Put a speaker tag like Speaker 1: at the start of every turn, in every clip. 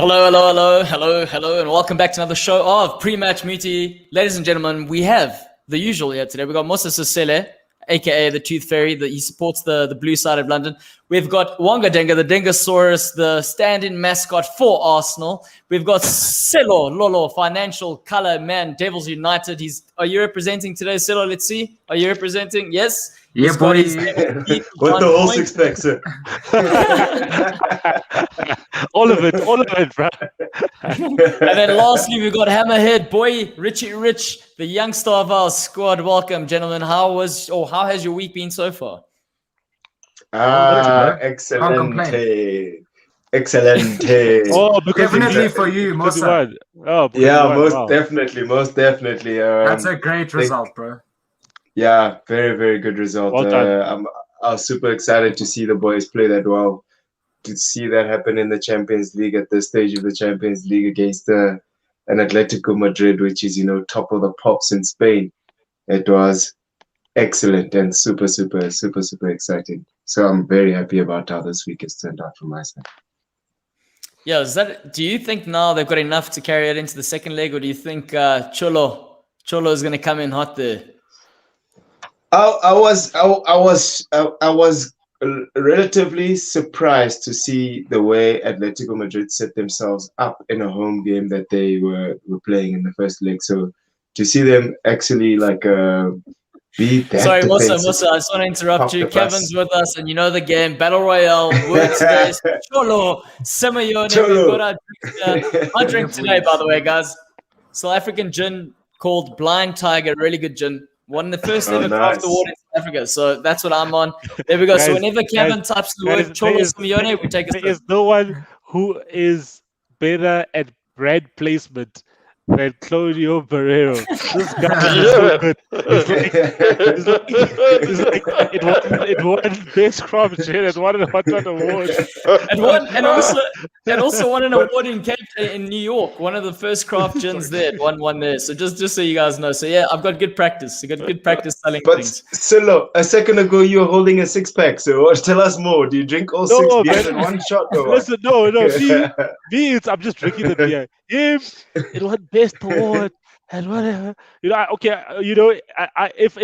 Speaker 1: Hello, and welcome back to another show of Prematch Muti. Ladies and gentlemen, we have the usual here today. We've got Mosa Sesela, aka the Tooth Fairy, he supports the blue side of London. We've got Wonga Denga, the Dengasaurus, the stand-in mascot for Arsenal. We've got Sello Lolo, financial color man, Devils United. Are you representing today, Sello? Let's see. Are you representing? Yes.
Speaker 2: Yeah, boy.
Speaker 3: With the whole six pack, sir.
Speaker 4: all of it, bro.
Speaker 1: And then lastly, we've got Hammerhead boy, Richie Rich, the youngster of our squad. Welcome, gentlemen. How has your week been so far?
Speaker 3: Excellent.
Speaker 4: Oh, because
Speaker 2: definitely for you, Mosa.
Speaker 3: Most definitely.
Speaker 2: That's a great result, bro.
Speaker 3: Yeah, very, very good result.
Speaker 4: Well done.
Speaker 3: I was super excited to see the boys play that well. To see that happen in the Champions League at this stage of the Champions League against an Atletico Madrid, which is, top of the pops in Spain. It was excellent and super exciting. So I'm very happy about how this week has turned out for my side.
Speaker 1: Yeah, do you think now they've got enough to carry it into the second leg, or do you think Cholo is going to come in hot there?
Speaker 3: I was relatively surprised to see the way Atletico Madrid set themselves up in a home game that they were playing in the first leg. So to see them actually be that
Speaker 1: Sorry, Mosa, I
Speaker 3: defensive,
Speaker 1: just want to interrupt you. Kevin's with us, and you know the game, Battle Royale, word today, Cholo, Simeone. We've got our drink today, by the way, guys. South African gin called Blind Tiger, really good gin. Won the first ever craft award in South Africa. So that's what I'm on. There we go. So whenever Kevin types the word Cholo Simeone, we take a step.
Speaker 4: There is no one who is better at brand placement than Claudio Barreiro. This guy is so good. It's like it won best crop gin, it won a Hot Rod award.
Speaker 1: And also won an award in New York. One of the first craft gins there. Won there. So just so you guys know. So yeah, I've got good practice. I've got good practice selling things.
Speaker 3: But Sello, a second ago you were holding a six pack. So tell us more. Do you drink all six beers in one shot? Or
Speaker 4: listen, no. Me, I'm just drinking the beer. It won best award and whatever. If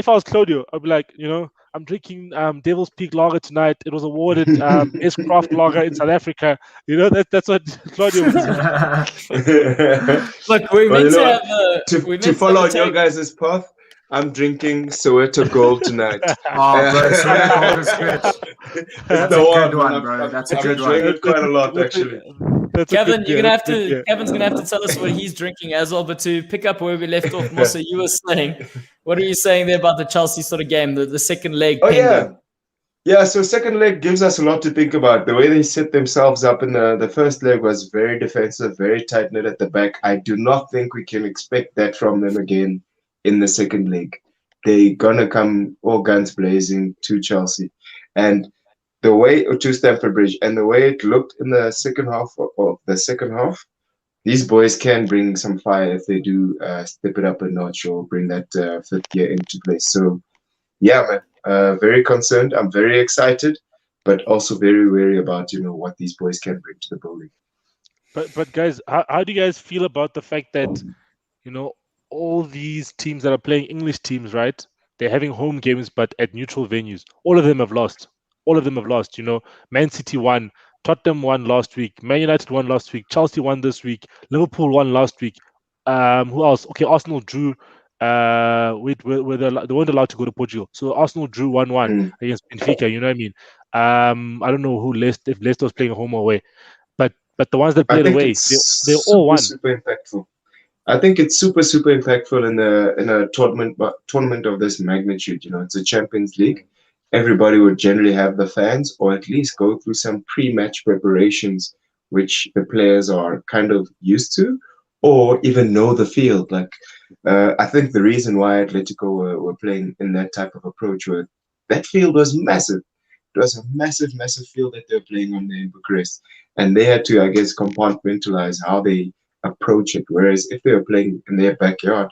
Speaker 4: I was Claudio, I'd be like, I'm drinking Devil's Peak Lager tonight. It was awarded best craft lager in South Africa. That's what Claudio was saying.
Speaker 1: Look, we're meant
Speaker 3: to follow your guys' path. I'm drinking Soweto Gold tonight.
Speaker 2: Oh, bro, that's a good one, bro. That's a good one.
Speaker 3: I'm drinking quite a lot, actually.
Speaker 1: Kevin's gonna have to tell us what he's drinking as well. But to pick up where we left off, Mosa, you were saying, what are you saying there about the Chelsea sort of game, the second leg?
Speaker 3: Yeah. So second leg gives us a lot to think about. The way they set themselves up in the first leg was very defensive, very tight knit at the back. I do not think we can expect that from them again in the second leg. They're gonna come all guns blazing to Chelsea, and the way to Stamford Bridge, and the way it looked in the second half, these boys can bring some fire if they do step it up a notch or bring that fifth gear into place. So, yeah, man, very concerned. I'm very excited, but also very wary about what these boys can bring to the building.
Speaker 4: But guys, how do you guys feel about the fact that all these teams that are playing English teams, right? They're having home games, but at neutral venues. All of them have lost. Man City won, Tottenham won last week, Man United won last week, Chelsea won this week, Liverpool won last week. Who else? Okay, Arsenal drew. They weren't allowed to go to Portugal, so Arsenal drew 1-1 against Benfica. You know what I mean? I don't know if Leicester was playing home or away, but the ones that played away, they all won.
Speaker 3: Super impactful. I think it's super impactful in a tournament of this magnitude. It's a Champions League. Everybody would generally have the fans, or at least go through some pre-match preparations, which the players are kind of used to, or even know the field. I think the reason why Atletico were playing in that type of approach was that field was massive. It was a massive field that they were playing on there in Bucharest, and they had to, I guess, compartmentalize how they approach it. Whereas if they were playing in their backyard,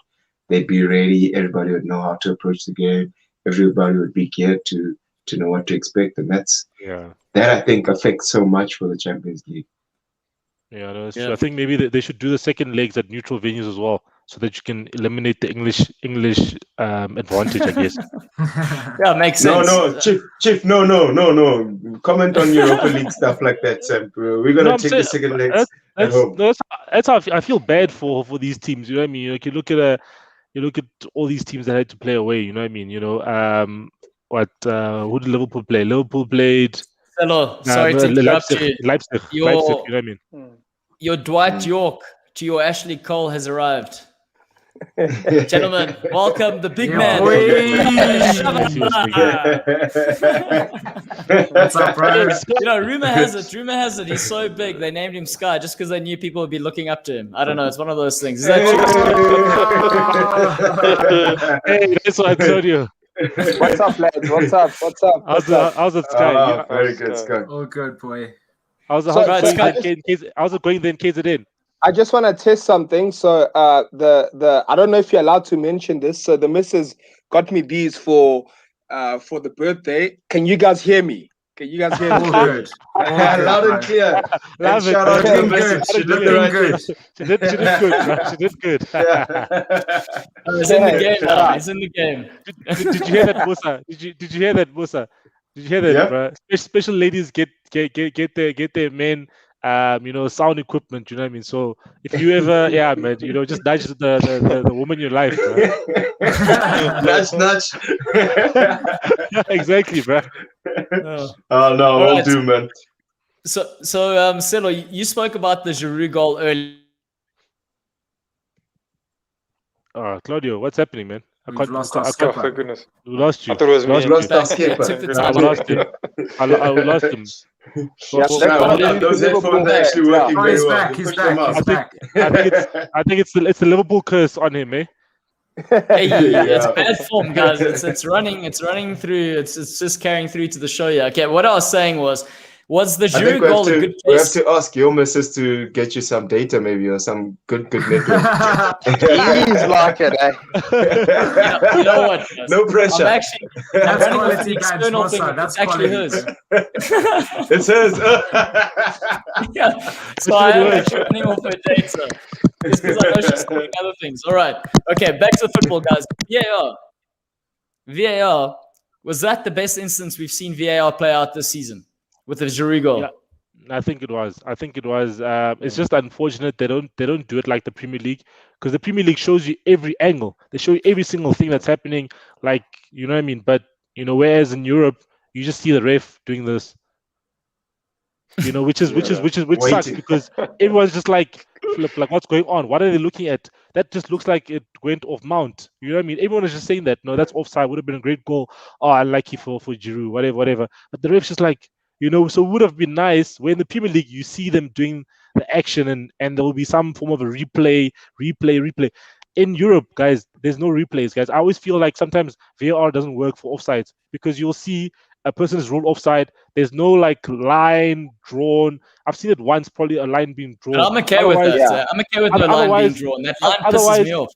Speaker 3: they'd be ready. Everybody would know how to approach the game. Everybody would be geared to know what to expect, and that I think affects so much for the Champions League.
Speaker 4: Yeah, no, that's
Speaker 1: Yeah.
Speaker 4: true. I think maybe they should do the second legs at neutral venues as well, so that you can eliminate the English advantage, I guess.
Speaker 1: Yeah, makes sense.
Speaker 3: No, Chief, no. Comment on Europa League stuff like that, Sam. We're gonna
Speaker 4: I'm
Speaker 3: take
Speaker 4: saying,
Speaker 3: the second legs at
Speaker 4: that's
Speaker 3: home.
Speaker 4: that's how I feel bad for these teams. You know what I mean? Like you look at all these teams that had to play away. You know what I mean? Who did Liverpool play? Liverpool played
Speaker 1: Sello, sorry to interrupt you.
Speaker 4: Leipzig. You know what I mean?
Speaker 1: Your Dwight York to your Ashley Cole has arrived. Gentlemen, welcome the big man.
Speaker 2: What's up, bro?
Speaker 1: You know, rumor has it, he's so big they named him Sky just because they knew people would be looking up to him. I don't know, it's one of those things. Is that true?
Speaker 4: Hey, that's what I told you.
Speaker 5: What's up, lads? What's up?
Speaker 4: How's it, Sky?
Speaker 3: Very good, Sky.
Speaker 2: Oh, good boy.
Speaker 4: How's it going then, KZN?
Speaker 5: I just want to test something. So I don't know if you're allowed to mention this. So the missus got me these for the birthday. Can you guys hear me? Can you guys hear me?
Speaker 2: All good.
Speaker 3: Loud and clear.
Speaker 4: Love
Speaker 3: And shout out to the message.
Speaker 2: She did the right
Speaker 3: good.
Speaker 4: She did good, bro. She did good.
Speaker 1: It's in the game now. It's in the game.
Speaker 4: Did you hear that, Musa? Did you hear that, Musa? Did you hear that,
Speaker 3: Yeah.
Speaker 4: bro? Special ladies get their men sound equipment, you know what I mean? So if you ever, man, just nudge the woman in your life, bro.
Speaker 3: Nudge.
Speaker 4: Yeah, exactly, bro.
Speaker 3: Oh no,
Speaker 1: All
Speaker 3: will
Speaker 1: right.
Speaker 3: do, man.
Speaker 1: So Sello, you spoke about the Giroud goal earlier.
Speaker 4: Claudio, what's happening, man?
Speaker 2: We've lost our
Speaker 5: Oh,
Speaker 2: skipper.
Speaker 5: for goodness.
Speaker 4: We lost you.
Speaker 5: I thought it was me.
Speaker 3: We've lost our
Speaker 1: Back.
Speaker 3: skipper.
Speaker 1: Took the
Speaker 4: I
Speaker 1: time.
Speaker 4: lost him. I lost him.
Speaker 5: Yeah,
Speaker 3: Those headphones are actually working
Speaker 2: Oh,
Speaker 3: very
Speaker 2: he's
Speaker 3: well.
Speaker 2: back.
Speaker 3: You
Speaker 2: He's
Speaker 3: push them
Speaker 2: back.
Speaker 3: up.
Speaker 2: He's back.
Speaker 4: I think it's the Liverpool curse on him, eh?
Speaker 1: Hey, it's
Speaker 3: Yeah.
Speaker 1: bad form, guys. It's running through. It's just carrying through to the show. Yeah. Okay. What I was saying was the
Speaker 3: I think
Speaker 1: Giroud goal a good
Speaker 3: we have
Speaker 1: case?
Speaker 3: to ask your missus to get you some data, maybe, or some good network.
Speaker 5: He's like it, eh?
Speaker 1: You know what? guys?
Speaker 3: No pressure.
Speaker 1: I'm
Speaker 2: That's
Speaker 1: running with
Speaker 2: quality
Speaker 1: the
Speaker 2: guys,
Speaker 1: external thing.
Speaker 2: Mosa. That's
Speaker 1: It's actually
Speaker 2: quality,
Speaker 1: hers.
Speaker 3: It's hers.
Speaker 1: Yeah. So I am actually running off her data. It's because I know she's doing other things. All right. Okay. Back to football, guys. VAR. Was that the best instance we've seen VAR play out this season with the Giroud goal?
Speaker 4: Yeah. I think it was. It's just unfortunate they don't do it like the Premier League, because the Premier League shows you every angle. They show you every single thing that's happening. Like, you know what I mean? But whereas in Europe you just see the ref doing this. Which sucks,
Speaker 3: Waiting.
Speaker 4: because everyone's just like, flip, like, what's going on? What are they looking at? That just looks like it went off mount. You know what I mean? Everyone is just saying that, no, that's offside. Would have been a great goal. Oh, unlucky for Giroud, whatever. But the ref's just like, so it would have been nice when in the Premier League you see them doing the action and there will be some form of a replay. In Europe, guys, there's no replays, guys. I always feel like sometimes VAR doesn't work for offsides, because you'll see a person is ruled offside. There's no like line drawn. I've seen it once, probably a line being drawn.
Speaker 1: But I'm okay with that.
Speaker 5: Yeah.
Speaker 1: I'm okay with the line being drawn. That line pisses me off.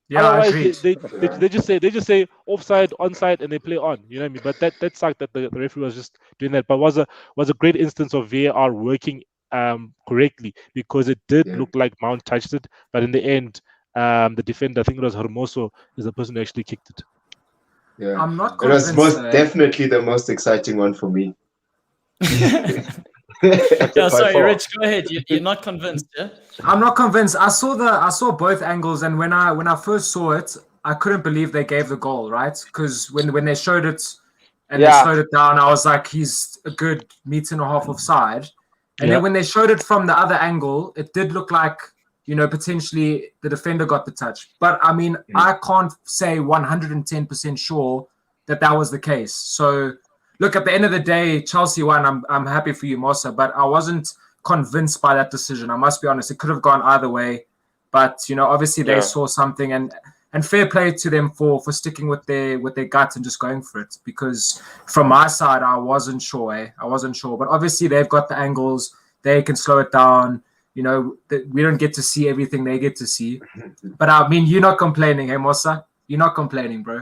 Speaker 2: Yeah, I
Speaker 4: Otherwise,
Speaker 2: agreed.
Speaker 4: they just say offside, onside, and they play on. You know what I mean? But that sucked that the referee was just doing that. But was a great instance of VAR working correctly, because it did look like Mount touched it, but in the end, the defender, I think it was Hermoso, is the person who actually kicked it.
Speaker 3: Yeah.
Speaker 2: I'm not
Speaker 3: It was
Speaker 2: convinced.
Speaker 3: most definitely the most exciting one for me.
Speaker 1: Yeah, sorry, Rich, go ahead. You're not convinced, yeah?
Speaker 2: I'm not convinced. I saw both angles, and when I first saw it, I couldn't believe they gave the goal, right? Because when they showed it and they slowed it down, I was like, he's a good meter and a half offside. And then when they showed it from the other angle, it did look like, potentially the defender got the touch. But I mean, I can't say 110% sure that was the case. So look, at the end of the day, Chelsea won. I'm happy for you, Mosa, but I wasn't convinced by that decision. I must be honest. It could have gone either way. But, obviously they saw something, and fair play to them for sticking with their guts and just going for it. Because from my side, I wasn't sure. I wasn't sure. But obviously they've got the angles. They can slow it down. We don't get to see everything they get to see. But I mean, you're not complaining, hey, Mosa? You're not complaining, bro.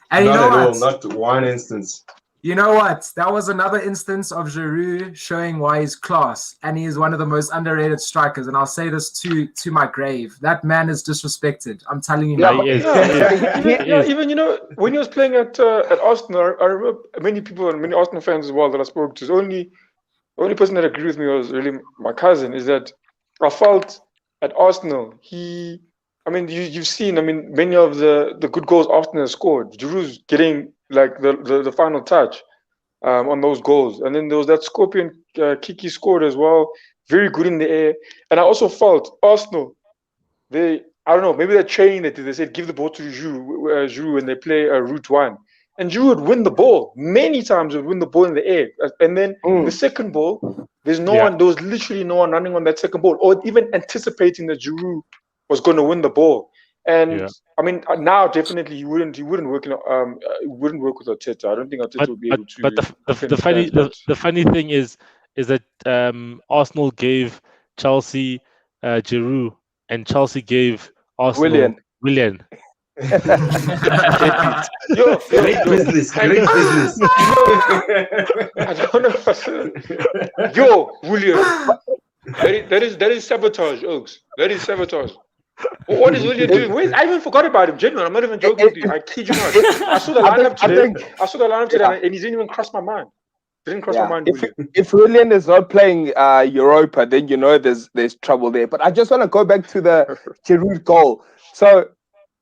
Speaker 2: And
Speaker 3: Not
Speaker 2: you know
Speaker 3: at
Speaker 2: what?
Speaker 3: all. Not one instance.
Speaker 2: You know what? That was another instance of Giroud showing why he's class, and he is one of the most underrated strikers. And I'll say this to my grave: that man is disrespected. I'm telling you now.
Speaker 6: Even when he was playing at Arsenal, I remember many people and many Arsenal fans as well that I spoke to. The only person that agreed with me was really my cousin. Is that I felt at Arsenal you've seen many of the good goals Arsenal has scored. Giroud's getting like the final touch on those goals, and then there was that scorpion kick he scored as well, very good in the air. And I also felt Arsenal, I don't know, maybe they're training that they said give the ball to Giroud when they play route one, and Giroud would win the ball many times, would win the ball in the air, and then the second ball, there was literally no one running on that second ball or even anticipating that Giroud was going to win the ball. And now definitely he wouldn't work with Arteta. I don't think Arteta would be able to.
Speaker 4: But the funny thing is that Arsenal gave Chelsea Giroud and Chelsea gave Arsenal Willian.
Speaker 3: Great business.
Speaker 6: I don't know. William. That is sabotage, Oaks. That is sabotage. What is William doing? I even forgot about him, genuinely. I'm not even joking with you. I kid you not. I saw the lineup today, and he didn't even cross my mind. Didn't cross my mind.
Speaker 5: If William is not playing Europa, then there's trouble there. But I just want to go back to the Giroud goal. So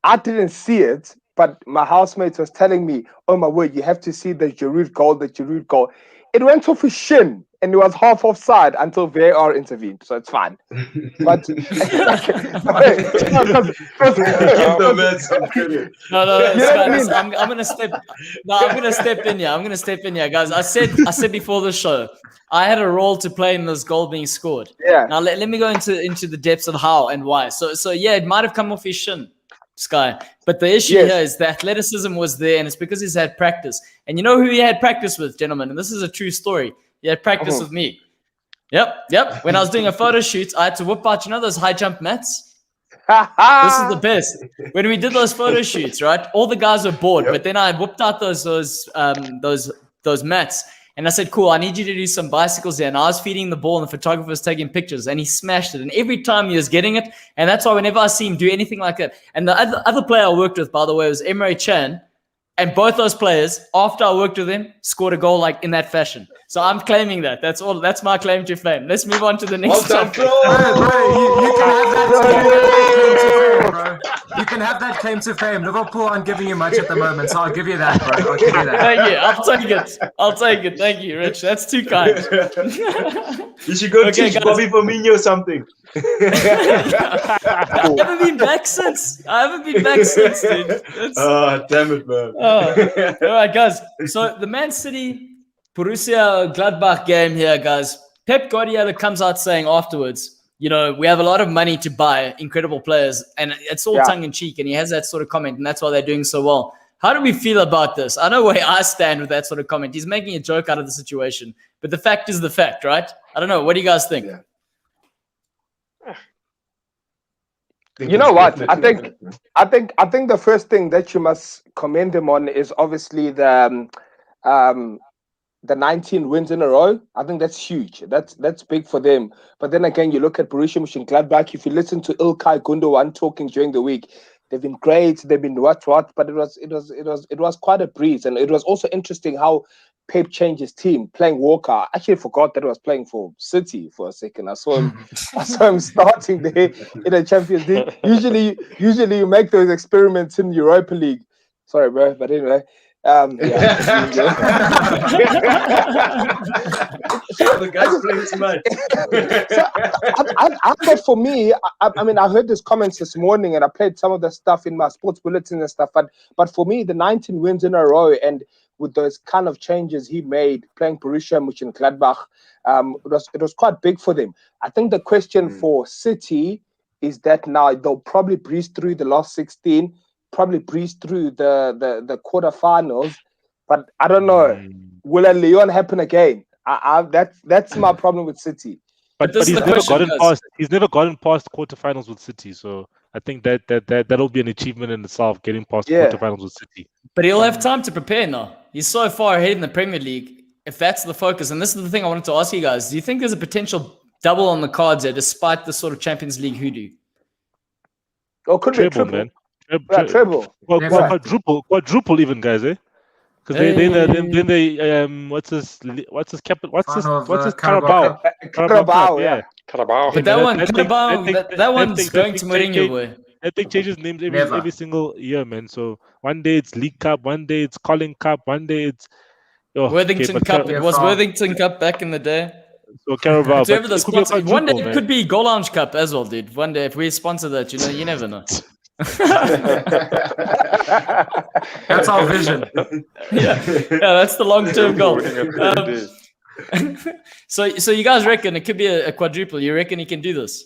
Speaker 5: I didn't see it, but my housemate was telling me, "Oh my word, you have to see the Giroud goal." It went off his shin, and it was half offside until VAR intervened, so it's fine. But
Speaker 1: I'm gonna step in here, guys. I said before the show, I had a role to play in this goal being scored.
Speaker 5: Yeah.
Speaker 1: Now let me go into the depths of how and why. So yeah, it might have come off his shin, Sky. But the issue here is the athleticism was there, and it's because he's had practice. And you know who he had practice with, gentlemen? And this is a true story. He had practice with me. Yep. When I was doing a photo shoot, I had to whip out, those high jump mats? This is the best. When we did those photo shoots, right? All the guys were bored, but then I whipped out those mats. And I said, cool, I need you to do some bicycles there. And I was feeding the ball, and the photographer was taking pictures, and he smashed it. And every time he was getting it, and that's why whenever I see him do anything like that. And the other player I worked with, by the way, was Emre Can. And both those players, after I worked with them, scored a goal like in that fashion. So I'm claiming that. That's all. That's my claim to fame. Let's move on to the next topic.
Speaker 2: You can have that claim to fame. Liverpool aren't giving you much at the moment, so I'll give you that, bro. I'll give you that.
Speaker 1: Thank you. I'll take it. Thank you, Rich. That's too kind.
Speaker 3: You should go teach guys. Bobby Firmino something.
Speaker 1: I haven't been back since, dude.
Speaker 3: Oh, damn it, man.
Speaker 1: All right, guys. So the Man City Borussia Gladbach game here, guys. Pep Guardiola comes out saying afterwards, we have a lot of money to buy incredible players, and it's all tongue-in-cheek, and he has that sort of comment, and that's why they're doing so well. How do we feel about this? I know where I stand with that sort of comment. He's making a joke out of the situation, but the fact is the fact, right? I don't know. What do you guys think?
Speaker 5: Yeah. You know what? I think the first thing that you must commend him on is obviously the 19 wins in a row. I think that's huge. That's big for them. But then again, you look at Borussia Mönchengladbach. If you listen to Ilkay Gundogan talking during the week, they've been great. They've been what? But it was quite a breeze, and it was also interesting how Pep changed his team, playing Walker. I actually forgot that he was playing for City for a second. I saw him starting there in the Champions League. Usually you make those experiments in Europa League. Sorry, bro, but anyway.
Speaker 3: The guy's playing too much.
Speaker 5: I thought for me, I heard these comments this morning, and I played some of the stuff in my sports bulletin and stuff. But for me, the 19 wins in a row, and with those kind of changes he made, playing Borussia Mönchengladbach, it was quite big for them. I think the question for City is that now they'll probably breeze through the last 16. Probably breeze through the quarterfinals, but I don't know. Will a Lyon happen again? That's my problem with City.
Speaker 4: But he's never gotten past quarterfinals with City, so I think that'll be an achievement in itself, getting past quarterfinals with City.
Speaker 1: But he'll have time to prepare now. He's so far ahead in the Premier League. If that's the focus, and this is the thing I wanted to ask you guys, do you think there's a potential double on the cards here, despite the sort of Champions League hoodoo?
Speaker 5: Oh, could be
Speaker 4: Treble,
Speaker 5: triple.
Speaker 4: man.
Speaker 5: Treble.
Speaker 4: Quadruple even, guys, eh? Because then they what's his Carabao?
Speaker 5: Carabao, yeah.
Speaker 6: Carabao.
Speaker 1: But that one's going to Mourinho, boy.
Speaker 4: That thing changes names
Speaker 2: Never.
Speaker 4: every single year, man. So one day it's League Cup, one day it's Colin Cup, one day it's
Speaker 1: Worthington Cup. It was Worthington Cup back in the day.
Speaker 4: So Carabao.
Speaker 1: Whoever the
Speaker 4: It could be a
Speaker 1: sponsor, one day
Speaker 4: quadruple,
Speaker 1: it
Speaker 4: man.
Speaker 1: could be Goalloungetv Cup as well, dude. One day if we sponsor that, you never know.
Speaker 2: That's our vision.
Speaker 1: yeah, that's the long-term goal. So you guys reckon it could be a quadruple? You reckon he can do this?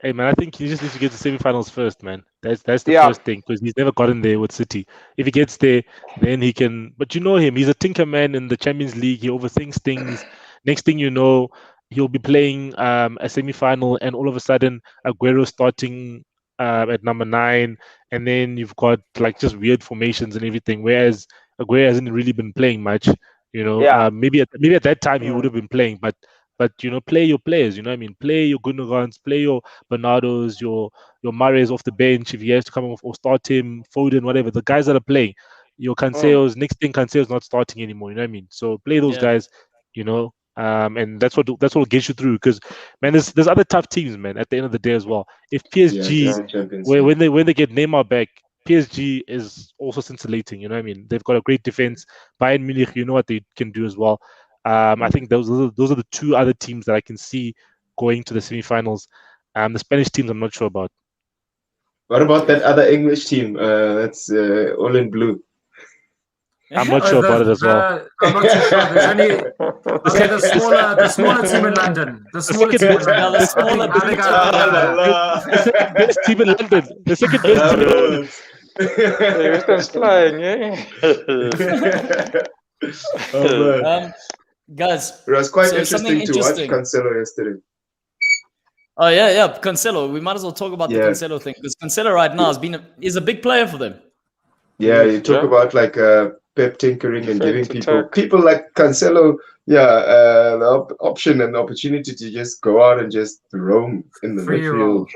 Speaker 4: Hey man, I think he just needs to get to semi-finals first, man. That's the
Speaker 5: Yeah.
Speaker 4: first thing, because he's never gotten there with City. If he gets there, then he can. But you know him; he's a tinker man in the Champions League. He overthinks things. Next thing you know, he'll be playing a semi-final, and all of a sudden, Aguero starting at number 9, and then you've got like just weird formations and everything. Whereas Aguero hasn't really been playing much. You know,
Speaker 5: Yeah.
Speaker 4: maybe at that time he would have been playing, but you know, play your players. You know what I mean? Play your Gundogan's, play your Bernardo's, your Mahrez off the bench if he has to come off, or start him, Foden, whatever. The guys that are playing, your Cancelo's, next thing Cancelo's not starting anymore. You know what I mean? So play those guys. You know, and that's what will get you through. Because man, there's other tough teams, man. At the end of the day as well, if PSG, when they get Neymar back, PSG is also scintillating. You know what I mean? They've got a great defense. Bayern Munich, you know what they can do as well. I think those are the two other teams that I can see going to the semi-finals. The Spanish teams, I'm not sure about.
Speaker 3: What about that other English team? That's all in blue.
Speaker 4: I'm not sure about it as well.
Speaker 2: I'm not too sure. There's only the smaller team in London. The smaller team in London.
Speaker 1: The smaller
Speaker 4: The second best team in London. The second best team in London.
Speaker 6: Everything's flying, eh?
Speaker 3: Oh, man.
Speaker 1: Guys,
Speaker 3: It was quite
Speaker 1: so something
Speaker 3: interesting to watch Cancelo yesterday.
Speaker 1: Oh yeah, Cancelo. We might as well talk about the Cancelo thing, because Cancelo right now is a big player for them.
Speaker 3: Yeah, you talk about like Pep tinkering and giving people like Cancelo, the option and the opportunity to just go out and just roam in the midfield.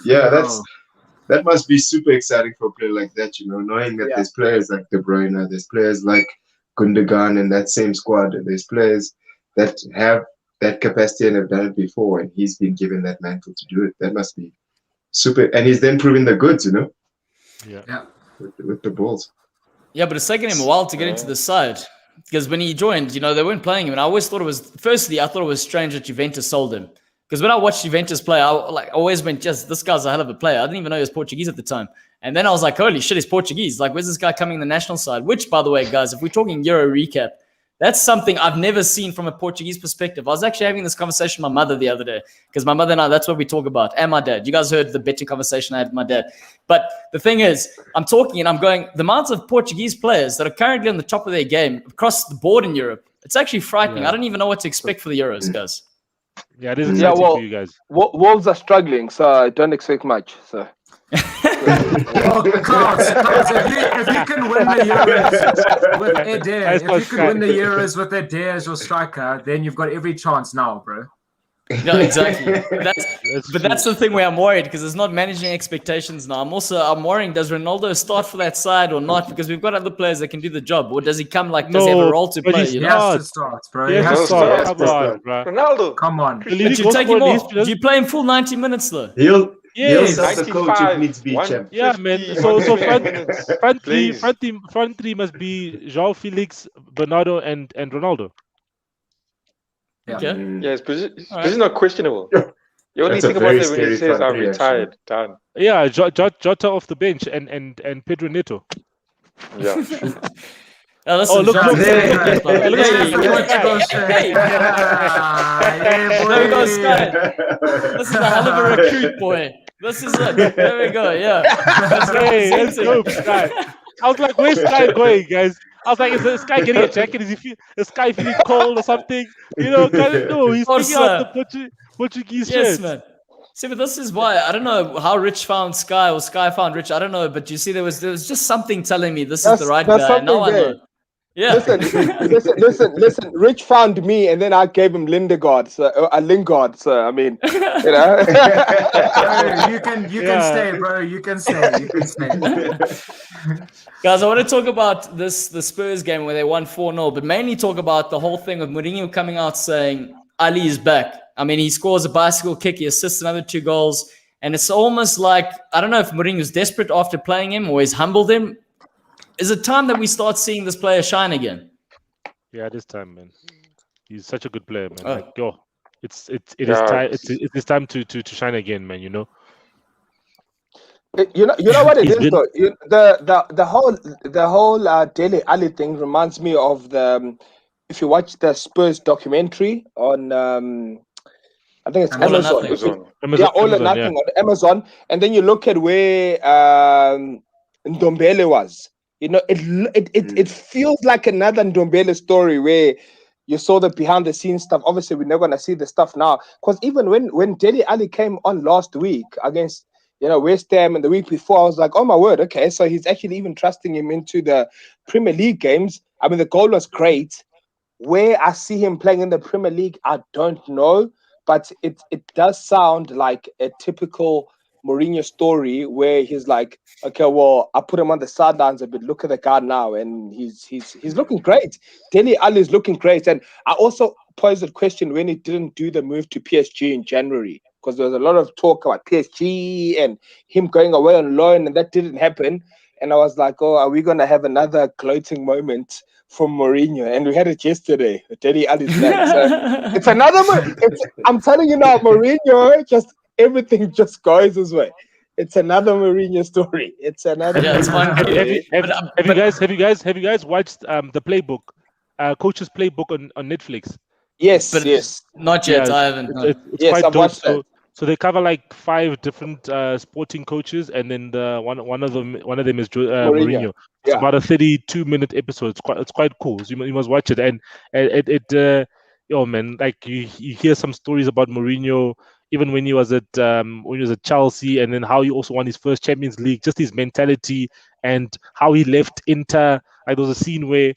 Speaker 3: Yeah, that must be super exciting for a player like that, you know, knowing that there's players like De Bruyne, there's players like Gundogan in that same squad, and there's players that have that capacity and have done it before, and he's been given that mantle to do it. That must be super, and he's then proving the goods, you know.
Speaker 2: Yeah.
Speaker 3: With the balls.
Speaker 1: Yeah, but it's taken him a while to get into the side, because when he joined, you know, they weren't playing him, and I always thought it was. Firstly, I thought it was strange that Juventus sold him, because when I watched Juventus play, I always went, "Just this guy's a hell of a player." I didn't even know he was Portuguese at the time, and then I was like, "Holy shit, he's Portuguese!" Like, where's this guy coming in the national side? Which, by the way, guys, if we're talking Euro recap, that's something I've never seen from a Portuguese perspective. I was actually having this conversation with my mother the other day, because my mother and I, that's what we talk about, and my dad. You guys heard the betting conversation I had with my dad. But the thing is, I'm talking and I'm going, the amount of Portuguese players that are currently on the top of their game across the board in Europe, it's actually frightening. I don't even know what to expect for the Euros, guys.
Speaker 4: Yeah, it is exciting for you guys.
Speaker 5: Wolves are struggling, so I don't expect much. So.
Speaker 2: Klaus, if you can win the Euros with Eder, with Eder as your striker, then you've got every chance now, bro.
Speaker 1: No, exactly. That's the thing where I'm worried, because it's not managing expectations now. I'm worrying, does Ronaldo start for that side or not? Because we've got other players that can do the job. Or does he come does he have a role to play?
Speaker 2: He has to start, bro.
Speaker 4: He has to start. Come on, bro.
Speaker 6: Ronaldo.
Speaker 2: Come on.
Speaker 1: But you take him off. Do you play him full 90 minutes though?
Speaker 3: He'll set the coach if needs be, champ.
Speaker 4: Yeah, man. So front three must be João Felix, Bernardo, and Ronaldo.
Speaker 2: Yeah.
Speaker 1: Okay.
Speaker 6: Yeah, his position not questionable. You only think about it when he says, "I'm retired, done."
Speaker 4: Yeah, Jota off the bench and Pedro Neto.
Speaker 6: Yeah.
Speaker 1: Listen,
Speaker 4: look.
Speaker 1: There we go, Sky. This is a hell of a recruit, boy. This is it. There we go. Yeah.
Speaker 4: Hey, let's go, Sky. I was like, where's Sky going, guys? I was like, is this guy getting a jacket? Is this guy feeling cold or something? You know, no, he's picking out the Portuguese
Speaker 1: Yes,
Speaker 4: shirts.
Speaker 1: man. See, but this is why I don't know how Rich found Sky or Sky found Rich. I don't know, but you see, there was just something telling me this is the right guy. Now I know. Yeah.
Speaker 5: Listen. Rich found me, and then I gave him Lingard. So Lingard. So I mean, you know.
Speaker 2: Bro, you can stay, bro. You can stay.
Speaker 1: Guys, I want to talk about the Spurs game where they won 4-0, but mainly talk about the whole thing of Mourinho coming out saying Alli is back. I mean, he scores a bicycle kick, he assists another 2 goals, and it's almost like, I don't know if Mourinho's desperate after playing him or he's humbled him. Is it time that we start seeing this player shine again?
Speaker 4: Yeah, this time, man. He's such a good player, man.
Speaker 1: Oh.
Speaker 4: Like, yo, it is time to shine again, man. You know.
Speaker 5: You know what it is though. The whole Dele Alli thing reminds me of the if you watch the Spurs documentary on I think it's Amazon.
Speaker 4: Amazon.
Speaker 5: All or Nothing on Amazon, and then you look at where Ndombele was. You know, it feels like another Ndombele story where you saw the behind the scenes stuff. Obviously, we're not gonna see the stuff now because even when Dele Alli came on last week against West Ham and the week before, I was like, oh my word, okay, so he's actually even trusting him into the Premier League games. I mean, the goal was great. Where I see him playing in the Premier League, I don't know, but it does sound like a typical Mourinho story where he's like, okay, well, I put him on the sidelines a bit. Look at the guy now, and he's looking great. Dele Alli is looking great, and I also posed a question when he didn't do the move to PSG in January, because there was a lot of talk about PSG and him going away on loan, and that didn't happen. And I was like, oh, are we going to have another gloating moment from Mourinho? And we had it yesterday. Dele Alli's back. So it's another I'm telling you now, Mourinho, everything just goes his way. It's another Mourinho story. It's another.
Speaker 1: Yeah, it's fun.
Speaker 4: Have you guys watched the playbook, coach's playbook on Netflix?
Speaker 5: Yes,
Speaker 1: but
Speaker 5: yes.
Speaker 1: Not yet.
Speaker 4: Yeah,
Speaker 1: I haven't.
Speaker 4: It's
Speaker 5: yes,
Speaker 4: quite
Speaker 5: I've
Speaker 4: dope.
Speaker 5: watched that.
Speaker 4: So they cover like 5 different sporting coaches, and then one of them is Mourinho. It's about a 32-minute episode. It's quite cool. So you must watch it. And yo man, like you hear some stories about Mourinho, even when he was at Chelsea, and then how he also won his first Champions League. Just his mentality and how he left Inter. Like there was a scene where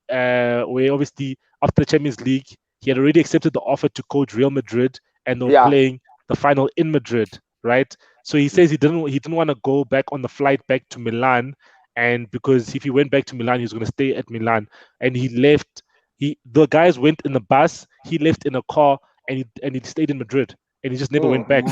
Speaker 4: obviously after the Champions League, he had already accepted the offer to coach Real Madrid, and they were playing the final in Madrid, right? So he says he didn't want to go back on the flight back to Milan, and because if he went back to Milan, he was going to stay at Milan, and he left. The guys went in the bus, he left in a car, and he stayed in Madrid, and he just never went back.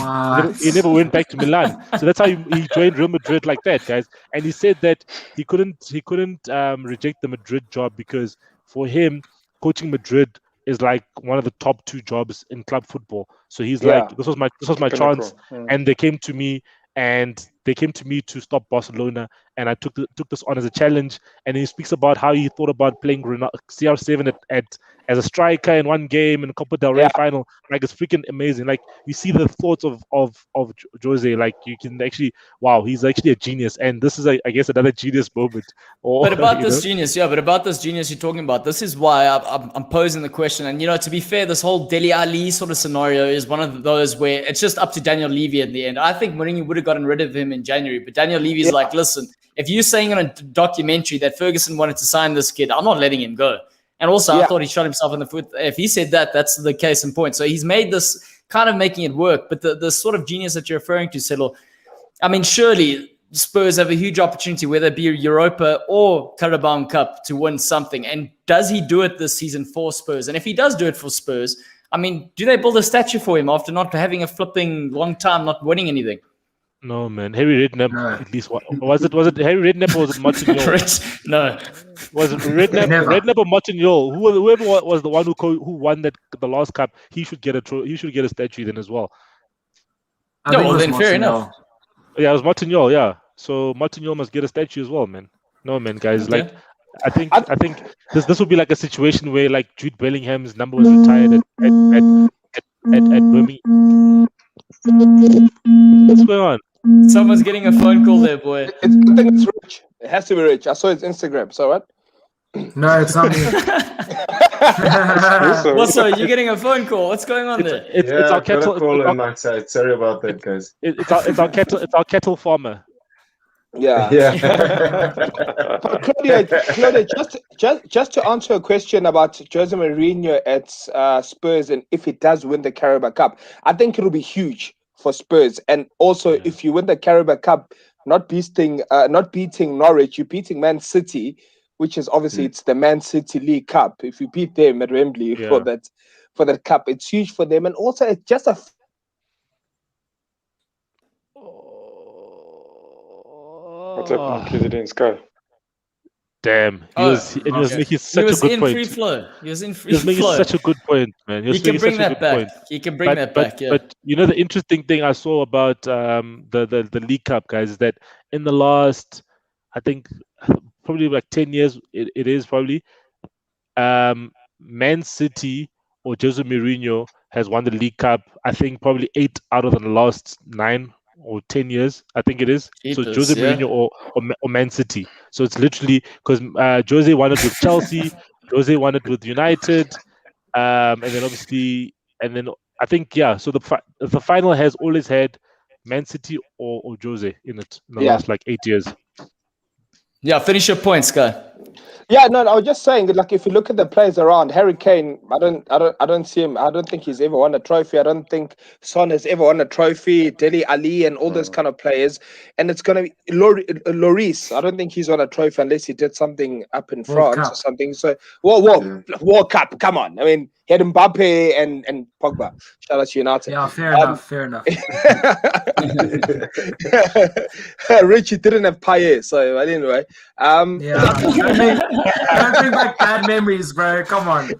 Speaker 4: He never went back to Milan. So that's how he joined Real Madrid like that, guys. And he said that he couldn't reject the Madrid job because for him, coaching Madrid is like one of the top 2 jobs in club football. So he's like, this was my chance, and they came to me to stop Barcelona, and I took this on as a challenge. And he speaks about how he thought about playing CR7 as a striker in one game in the Copa del Rey final. Like, it's freaking amazing. Like, you see the thoughts of Jose. Like, you can actually, wow, he's actually a genius. And this is, I guess, another genius moment.
Speaker 1: But about this genius you're talking about, this is why I'm posing the question. And, to be fair, this whole Dele Alli sort of scenario is one of those where it's just up to Daniel Levy at the end. I think Mourinho would have gotten rid of him in January, but Daniel Levy is like, listen, if you're saying in a documentary that Ferguson wanted to sign this kid, I'm not letting him go. And also, I thought he shot himself in the foot. If he said that, that's the case in point. So he's made this kind of making it work. But the sort of genius that you're referring to, Sello, I mean, surely Spurs have a huge opportunity, whether it be Europa or Carabao Cup, to win something. And does he do it this season for Spurs? And if he does do it for Spurs, I mean, do they build a statue for him after not having a flipping long time, not winning anything?
Speaker 4: No, man. Harry Redknapp, at least. Was it Harry Redknapp or was it Martin Jol?
Speaker 1: No.
Speaker 4: Was it Redknapp or Martin Jol? Whoever was the one who won the last cup, he should get a statue then as well.
Speaker 1: Then fair enough.
Speaker 4: Yeah, it was Martin Jol, yeah. So Martin Jol must get a statue as well, man. No, man, guys. Okay. Like, I think this would be like a situation where like Jude Bellingham's number was retired at Birmingham. What's going on?
Speaker 1: Someone's getting a phone call there, boy.
Speaker 5: I think it's Rich. It has to be Rich. I saw his Instagram. So what?
Speaker 2: No, it's not me.
Speaker 1: So you're getting a phone call. What's going on there?
Speaker 3: It's our kettle call on my side. Sorry about that, guys.
Speaker 4: It's our kettle farmer.
Speaker 5: Yeah. But Claudio, just to answer a question about Jose Mourinho at Spurs and if he does win the Carabao Cup, I think it'll be huge for Spurs. And also, if you win the Carabao Cup, not beating Norwich, you're beating Man City, which is obviously it's the Man City League Cup. If you beat them at Wembley for that cup, it's huge for them. And also, it's just a
Speaker 6: What's happening, President Sky?
Speaker 4: Damn, he was making such a good point.
Speaker 1: He was in free
Speaker 4: He was making
Speaker 1: flow.
Speaker 4: such a good point, man.
Speaker 1: He can bring that back. He can bring that back. Yeah.
Speaker 4: But you know, the interesting thing I saw about the League Cup, guys, is that in the last, I think, probably like 10 years, it is probably, Man City or Jose Mourinho has won the League Cup. I think probably 8 out of the last 9 or 10 years, I think it is. So Jose Mourinho or Man City. So it's literally because Jose won it with Chelsea, Jose won it with United, and then obviously, and then I think So the final has always had Man City or Jose in it in the last like 8 years.
Speaker 1: Yeah, finish your point, Sky.
Speaker 5: Yeah, no, I was just saying that, like, if you look at the players around, Harry Kane, I don't see him. I don't think he's ever won a trophy. I don't think Son has ever won a trophy. Dele Alli and all those kind of players. And it's gonna be Lloris. I don't think he's won a trophy unless he did something up in France or something. So, World Cup. Come on. I mean, he had Mbappe and Pogba. Shout out to United.
Speaker 2: Yeah, fair enough.
Speaker 5: Richie didn't have Payet, so anyway.
Speaker 2: Don't bring back bad memories, bro. Come on.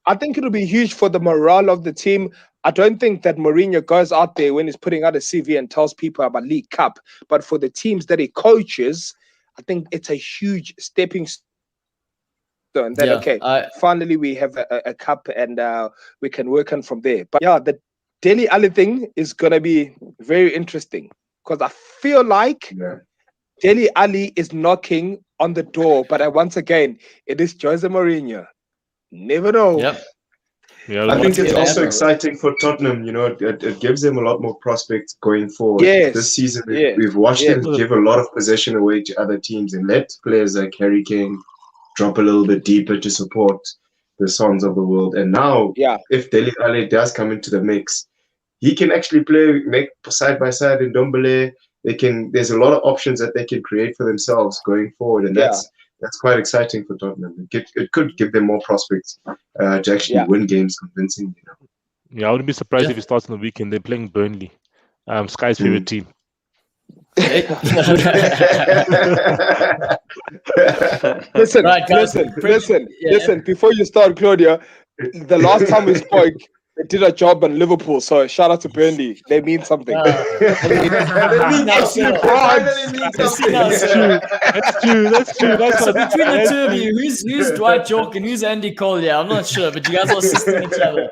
Speaker 5: I think it'll be huge for the morale of the team. I don't think that Mourinho goes out there when he's putting out a CV and tells people about League Cup. But for the teams that he coaches, I think it's a huge stepping stone. That finally we have a cup and we can work on from there. But yeah, the Dele Alli thing is gonna be very interesting because I feel like Dele Alli is knocking on the door, but once again, it is Jose Mourinho. Never know.
Speaker 1: Yep.
Speaker 4: Yeah,
Speaker 3: I think it's also exciting for Tottenham. You know, it gives them a lot more prospects going forward.
Speaker 5: Yes.
Speaker 3: This season, we've watched them give a lot of possession away to other teams and let players like Harry Kane drop a little bit deeper to support the Sons of the world. And now, if Dele Alli does come into the mix, he can actually make side by side in Ndombele. There's a lot of options that they can create for themselves going forward, and that's quite exciting for Tottenham. It could give them more prospects to actually win games convincingly.
Speaker 4: Yeah, I wouldn't be surprised if he starts on the weekend. They're playing Burnley, Sky's favorite team.
Speaker 5: Listen. Before you start, Claudia, the last time we spoke, they did a job on Liverpool, so shout out to Burnley. They mean something.
Speaker 4: That's true.
Speaker 1: So between the two of you, who's Dwight York and who's Andy Cole? Yeah, I'm not sure, but you guys are assisting each other.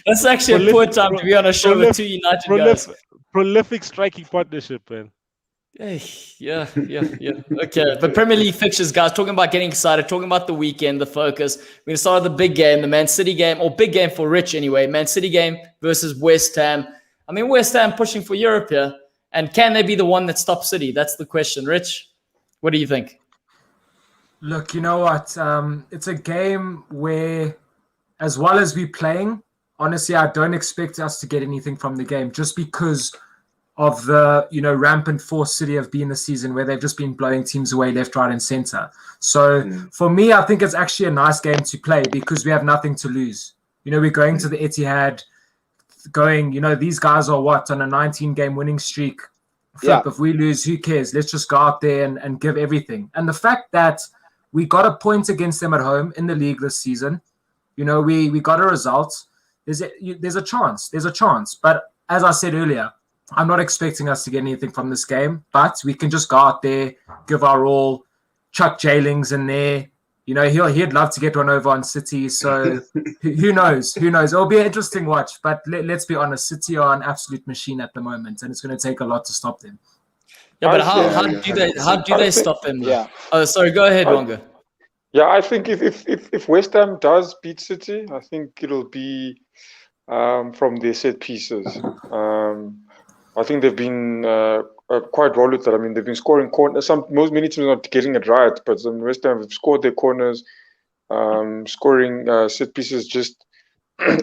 Speaker 1: That's actually a poor time to be on a show with two United guys.
Speaker 4: Prolific striking partnership, man.
Speaker 1: Yeah. Okay, but Premier League fixtures, guys, talking about getting excited, talking about the weekend, the focus. We're going to start with the big game, the Man City game, or big game for Rich anyway. Man City game versus West Ham. I mean, West Ham pushing for Europe here. And can they be the one that stops City? That's the question. Rich, what do you think?
Speaker 2: Look, you know what? It's a game where, as well as we're playing, honestly, I don't expect us to get anything from the game just because of the, rampant force City have been this season where they've just been blowing teams away left, right, and center. So for me, I think it's actually a nice game to play because we have nothing to lose. We're going to the Etihad, these guys are on a 19-game winning streak. If we lose, who cares? Let's just go out there and give everything. And the fact that we got a point against them at home in the league this season, we got a result. There's a chance. But as I said earlier, I'm not expecting us to get anything from this game, but we can just go out there, give our all. Chuck Jailings in there. He'd love to get one over on City. So who knows? It'll be an interesting watch. But let's be honest, City are an absolute machine at the moment, and it's going to take a lot to stop them.
Speaker 1: Yeah, but how do they stop them?
Speaker 5: Yeah.
Speaker 1: Oh, sorry. Go ahead, Wonga.
Speaker 6: Yeah, I think if West Ham does beat City, I think it'll be from their set pieces. I think they've been quite well with that. I mean, they've been scoring corners. Many teams are not getting it right, but West Ham have scored their corners, scoring set pieces just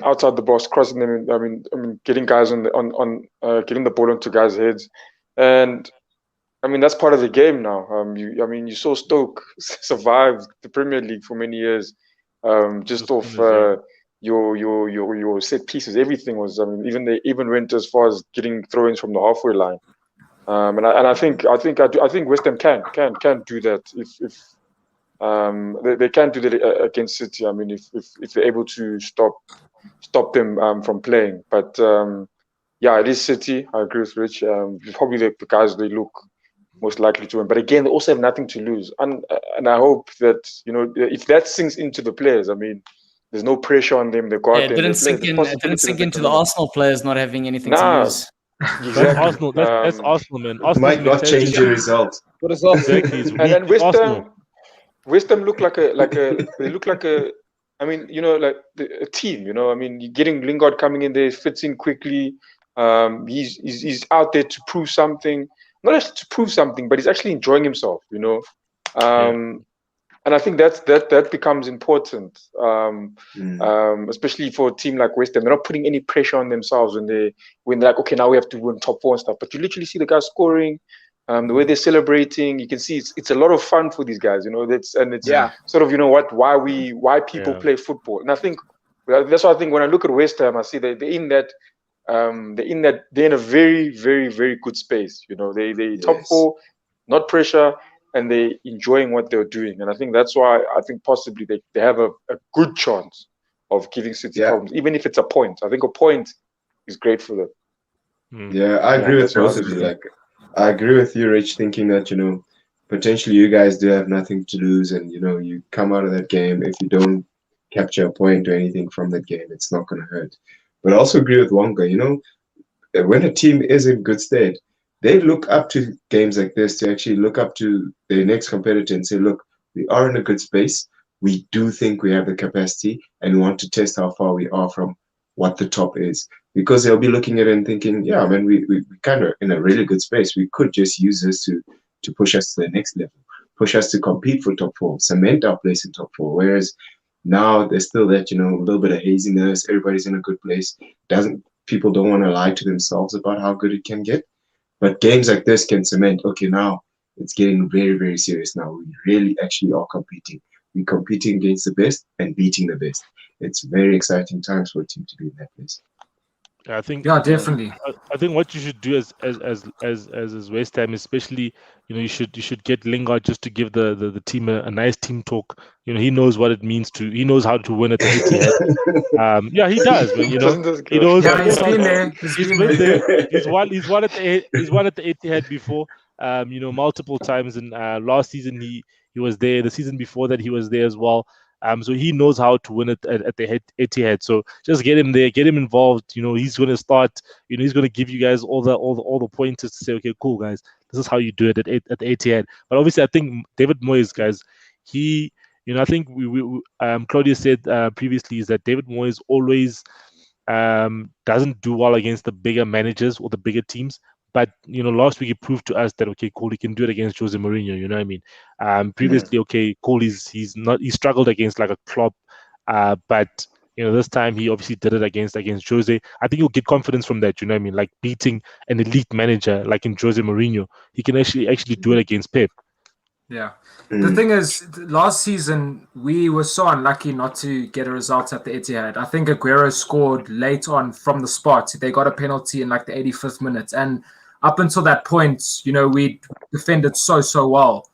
Speaker 6: outside the box, crossing them. I mean, getting guys getting the ball onto guys' heads, and I mean that's part of the game now. You saw Stoke survive the Premier League for many years, just off your set pieces. Everything was. I mean, they even went as far as getting throw-ins from the halfway line. I think West Ham can do that if they can do that against City. I mean, if they're able to stop them from playing. But yeah, it is City. I agree with Rich. Probably the guys they look most likely to win. But again, they also have nothing to lose. And I hope that, if that sinks into the players, I mean, there's no pressure on them. They got
Speaker 1: it didn't sink into the Arsenal players not having anything to lose.
Speaker 6: Exactly.
Speaker 4: That's Arsenal. That's Arsenal, man. Arsenal
Speaker 3: might not change the result.
Speaker 4: Exactly.
Speaker 6: And then West Ham look like they look like a team. I mean, you're getting Lingard coming in there, fits in quickly. He's out there to prove something. Not just to prove something, but he's actually enjoying himself. And I think that becomes important, especially for a team like West Ham. They're not putting any pressure on themselves when they're like, okay, now we have to win top 4 and stuff. But you literally see the guys scoring, the way they're celebrating. You can see it's a lot of fun for these guys. It's sort of why people play football. And I think that's why I think when I look at West Ham, I see they're in that. They're in a very, very, very good space. They top 4, not pressure. And they're enjoying what they're doing. And I think that's why I think possibly they have a good chance of giving City problems, even if it's a point. I think a point is great for them.
Speaker 3: Yeah, I agree with both of you. Like, I agree with you, Rich, thinking that, potentially you guys do have nothing to lose. And, you come out of that game. If you don't capture a point or anything from that game, it's not going to hurt. But I also agree with Wonga, when a team is in good state, they look up to games like this to actually look up to their next competitor and say, look, we are in a good space. We do think we have the capacity and we want to test how far we are from what the top is. Because they'll be looking at it and thinking, yeah, man, we kind of in a really good space. We could just use this to push us to the next level, push us to compete for top 4, cement our place in top 4. Whereas now there's still that, a little bit of haziness. Everybody's in a good place. People don't want to lie to themselves about how good it can get. But games like this can cement, okay, now it's getting very, very serious now. We really actually are competing. We're competing against the best and beating the best. It's very exciting times for a team to be in that place.
Speaker 4: I think,
Speaker 2: definitely.
Speaker 4: I think what you should do as West Ham, especially, you should get Lingard just to give the team a nice team talk. He knows what it means he knows how to win at the Etihad. Yeah, he does. Man, he knows.
Speaker 2: Yeah, he's been there.
Speaker 4: He's won at the Etihad before. Multiple times. And last season he was there. The season before that he was there as well. So he knows how to win it at the Etihad. So just get him there, get him involved. He's going to start. He's going to give you guys all the pointers to say, okay, cool, guys, this is how you do it at the Etihad. But obviously, I think David Moyes, guys, I think Claudio said previously is that David Moyes always doesn't do well against the bigger managers or the bigger teams. But last week he proved to us that okay, cool, he can do it against Jose Mourinho. You know what I mean? Previously, okay, cool, he struggled against like a Klopp, but this time he obviously did it against Jose. I think he'll get confidence from that. You know what I mean? Like beating an elite manager like in Jose Mourinho, he can actually do it against Pep.
Speaker 2: Yeah. The thing is, last season we were so unlucky not to get a result at the Etihad. I think Aguero scored late on from the spot. They got a penalty in like the 85th minute, and up until that point, we defended so well.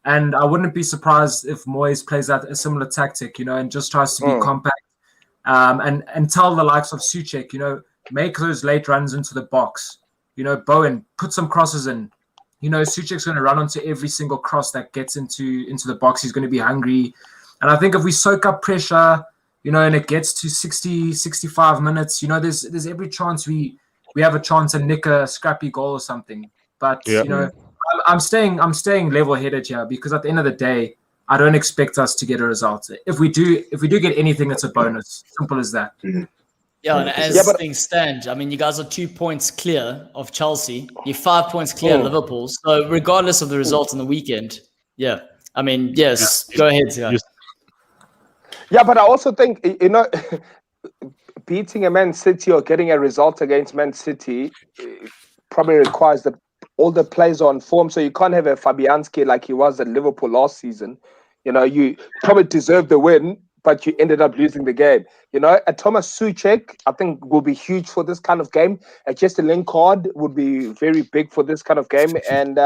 Speaker 2: And I wouldn't be surprised if Moyes plays out a similar tactic, and just tries to be compact, and tell the likes of Souček, make those late runs into the box. Bowen, put some crosses in. Souček's going to run onto every single cross that gets into the box. He's going to be hungry. And I think if we soak up pressure, and it gets to 60, 65 minutes, there's every chance we have a chance to nick a scrappy goal or something. But, I'm staying level-headed here because at the end of the day, I don't expect us to get a result. If we do get anything, it's a bonus. Simple as that.
Speaker 1: Yeah, and
Speaker 3: 100%.
Speaker 1: as things stand, I mean, you guys are 2 points clear of Chelsea. You're 5 points clear of Liverpool. So regardless of the result on the weekend, I mean, yes, go ahead, Ziya.
Speaker 5: Yeah, but I also think, you know, beating a Man City or getting a result against Man City probably requires all the players on form. So you can't have a Fabianski like he was at Liverpool last season. You know, you probably deserve the win, but you ended up losing the game. You know, a Thomas Suchek, I think, will be huge for this kind of game. Just a Lingard would be very big for this kind of game. And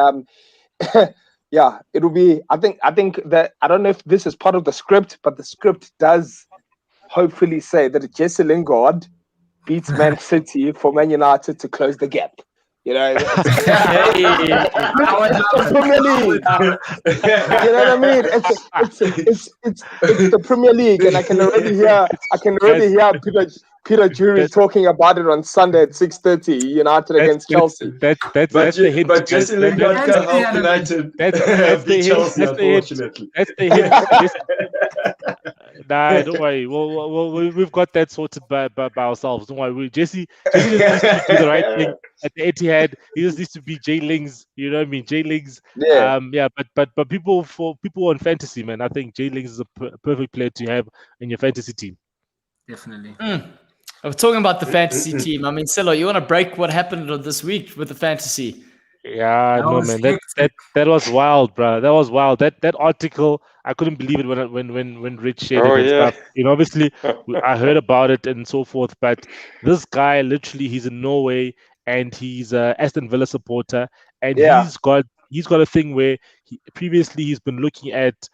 Speaker 5: yeah, it will be. I think that, I don't know if this is part of the script, but the script does hopefully say that Jesse Lingard beats Man City for Man United to close the gap. You know, Premier League. You know what I mean? It's the Premier League, and I can already hear Peter Drury talking about it on Sunday at 6:30. United against Chelsea.
Speaker 4: That's the hint.
Speaker 3: But Jesse Lingard can't help United.
Speaker 4: That's the
Speaker 3: Chelsea,
Speaker 4: hint.
Speaker 3: unfortunately.
Speaker 4: That's the hint. Nah, don't worry. We've got that sorted by ourselves. Don't worry. Jesse just needs to do the right thing at the Etihad. He just needs to be J Lings. You know what I mean? J Lings.
Speaker 5: Yeah.
Speaker 4: But people on fantasy, man, I think J Lings is a perfect player to have in your fantasy team.
Speaker 2: Definitely.
Speaker 1: We're talking about the fantasy team. I mean, Sello, you want to break what happened this week with the fantasy?
Speaker 4: Yeah, no, man. That was wild, bro. That was wild. That article, I couldn't believe it when Rich shared it and stuff. You know, obviously, I heard about it and so forth. But this guy, literally, he's in Norway and he's a Aston Villa supporter, and he's got a thing where he's been looking at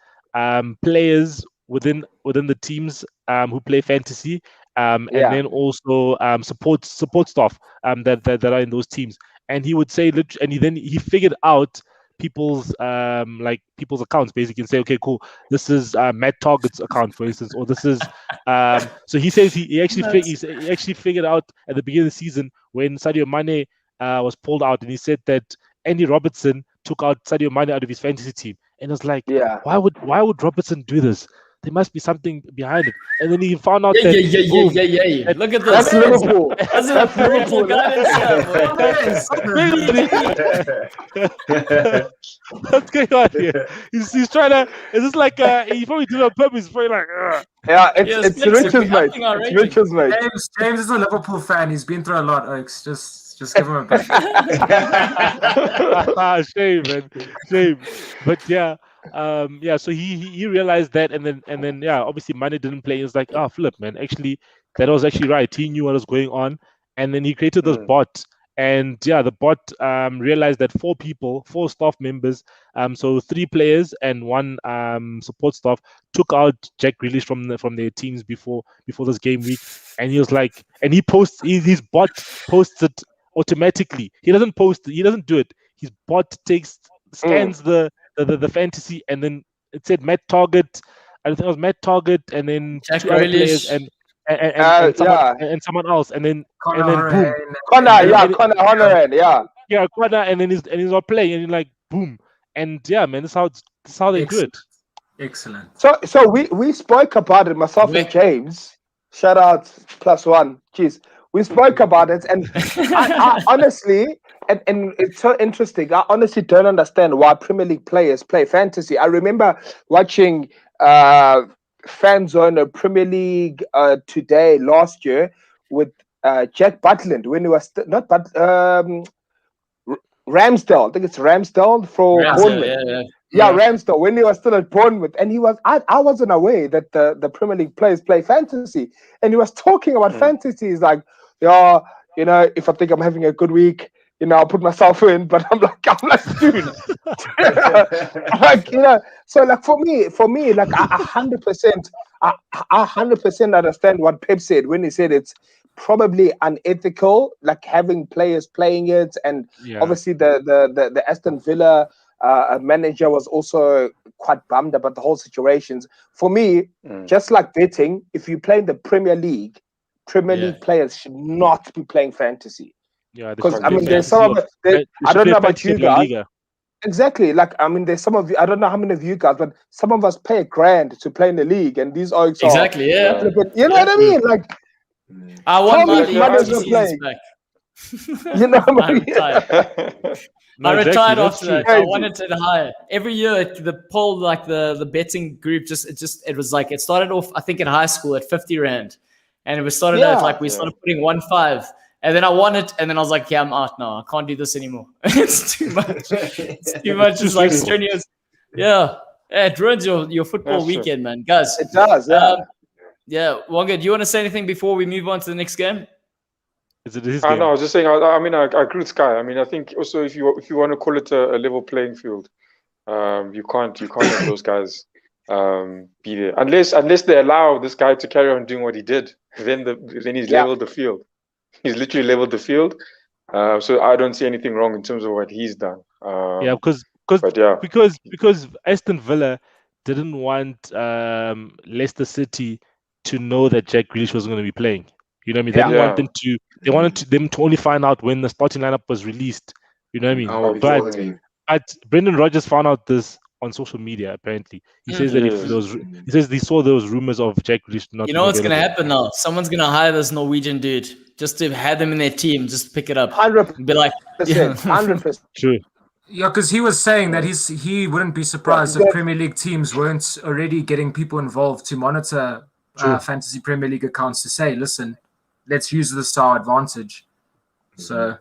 Speaker 4: players within the teams who play fantasy, and then also support staff that are in those teams. And he would say, and he figured out people's accounts basically, and say, okay, cool, this is Matt Target's account, for instance, or this is so he says he actually figured out at the beginning of the season when Sadio Mane was pulled out, and he said that Andy Robertson took out Sadio Mane out of his fantasy team, and I was like, why would Robertson do this? There must be something behind it. And then he found out that
Speaker 1: Look at this.
Speaker 5: That's Liverpool.
Speaker 1: That's Liverpool.
Speaker 4: What's going on here? He's trying to. Is this like he probably did it on purpose? Probably like.
Speaker 5: Yeah, it's Richard's mate. It's Richard's mate.
Speaker 2: James is a Liverpool fan. He's been through a lot, Oaks. Just give him a break.
Speaker 4: Shame, man. Shame. But yeah. So he realized that, and then obviously Mane didn't play. He was like, flip, man, actually that was actually right. He knew what was going on, and then he created this bot, and the bot realized that four staff members, so 3 players and 1 support staff, took out Jack Grealish from their teams before this game week, and he was like, and his bot posts it automatically. He doesn't do it. His bot scans the fantasy, and then it said Matt Target. I think it was Matt Target, and then
Speaker 1: Jack
Speaker 4: 2 other players, and someone else, and then boom,
Speaker 5: Connor Honoran,
Speaker 4: Connor, and then he's not playing, and like boom, and man, that's how they do it.
Speaker 2: Excellent.
Speaker 5: So we spoke about it, myself and James. Shout out +1. Jeez, we spoke about it, and I honestly. And it's so interesting. I honestly don't understand why Premier League players play fantasy. I remember watching Fan Zone of Premier League today last year with Jack Butland when he was Ramsdale. I think it's Ramsdale for Bournemouth. Ramsdale when he was still at Bournemouth, and I wasn't aware that the Premier League players play fantasy, and he was talking about fantasy. He's like, you know, if I think I'm having a good week, you know, I'll put myself in, but I'm like, dude, like, you know, so like for me, like I 100% understand what Pep said when he said it's probably unethical, like having players playing it, and obviously the Aston Villa manager was also quite bummed about the whole situations. For me, just like betting, if you play in the Premier League players should not be playing fantasy. Because I mean, there's some of it. I don't know about you guys. Exactly. Like, I mean, there's some of you. I don't know how many of you guys, but some of us pay $1,000 to play in the league, and these are
Speaker 1: exactly.
Speaker 5: You know what I mean? Like,
Speaker 1: I want
Speaker 5: Tell
Speaker 1: my
Speaker 5: me
Speaker 1: league
Speaker 5: Man
Speaker 1: 2
Speaker 5: isn't
Speaker 1: seasons
Speaker 5: playing.
Speaker 1: back.
Speaker 5: You know,
Speaker 1: I retired.
Speaker 4: No,
Speaker 1: I
Speaker 4: exactly,
Speaker 1: retired
Speaker 4: that's
Speaker 1: after
Speaker 4: true.
Speaker 1: that. I wanted to hire every year. The poll, like the betting group, it was like it started off. I think in high school at 50 rand, and it was started out like we started putting 1.5, and then I won it, and then I was like, yeah, I'm out now. I can't do this anymore. It's too much. It's too much. It's like strenuous. Yeah, it ruins your football
Speaker 6: That's true.
Speaker 1: weekend, man, guys.
Speaker 5: it does.
Speaker 1: Yeah, Wonga, do you want to say anything before we move on to the next game?
Speaker 4: Is it his
Speaker 6: I
Speaker 4: game?
Speaker 6: know. I was just saying. I mean, I agree with Sky. I mean, I think also if you want to call it a level playing field, you can't let those guys be there unless they allow this guy to carry on doing what he did. Then he's leveled the field. He's literally leveled the field. So I don't see anything wrong in terms of what he's done.
Speaker 4: Yeah, because Aston Villa didn't want Leicester City to know that Jack Grealish wasn't going to be playing. You know what I mean? They didn't want them to. They wanted them to only find out when the starting lineup was released. You know what I mean?
Speaker 3: Oh, before the game.
Speaker 4: But Brendan Rodgers found out this on social media. Apparently, he says that he says he saw those rumors of Jack Grealish not.
Speaker 1: You know what's gonna happen now? Someone's gonna hire this Norwegian dude just to have them in their team, just pick it up,
Speaker 5: 100%.
Speaker 1: be like,
Speaker 5: 100%.
Speaker 4: True.
Speaker 2: Yeah, because he was saying that he wouldn't be surprised if Premier League teams weren't already getting people involved to monitor fantasy Premier League accounts to say, listen, let's use this to our advantage. So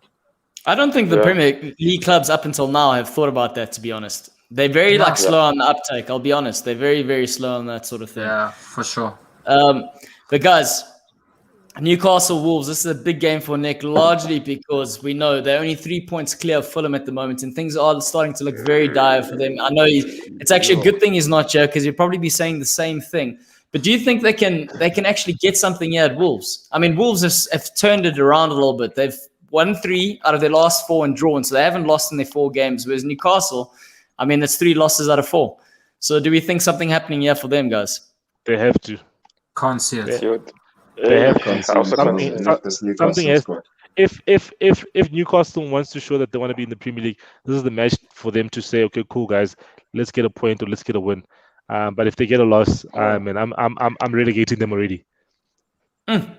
Speaker 1: I don't think the Premier League clubs up until now have thought about that, to be honest. They're very slow on the uptake, I'll be honest. They're very, very slow on that sort of thing.
Speaker 2: yeah, for sure.
Speaker 1: But guys, Newcastle Wolves, this is a big game for Nick, largely because we know they're only 3 points clear of Fulham at the moment, and things are starting to look very dire for them. I know it's actually a good thing he's not here, because he'll probably be saying the same thing. But do you think they can actually get something here at Wolves? I mean, Wolves have turned it around a little bit. They've won 3 out of their last 4 and drawn, so they haven't lost in their 4 games. Whereas Newcastle, I mean, it's 3 losses out of 4. So do we think something happening here for them, guys?
Speaker 4: They have to.
Speaker 2: Can't see it.
Speaker 4: They have something else. If Newcastle wants to show that they want to be in the Premier League, this is the match for them to say, okay, cool guys, let's get a point or let's get a win. But if they get a loss, man, I'm relegating them already.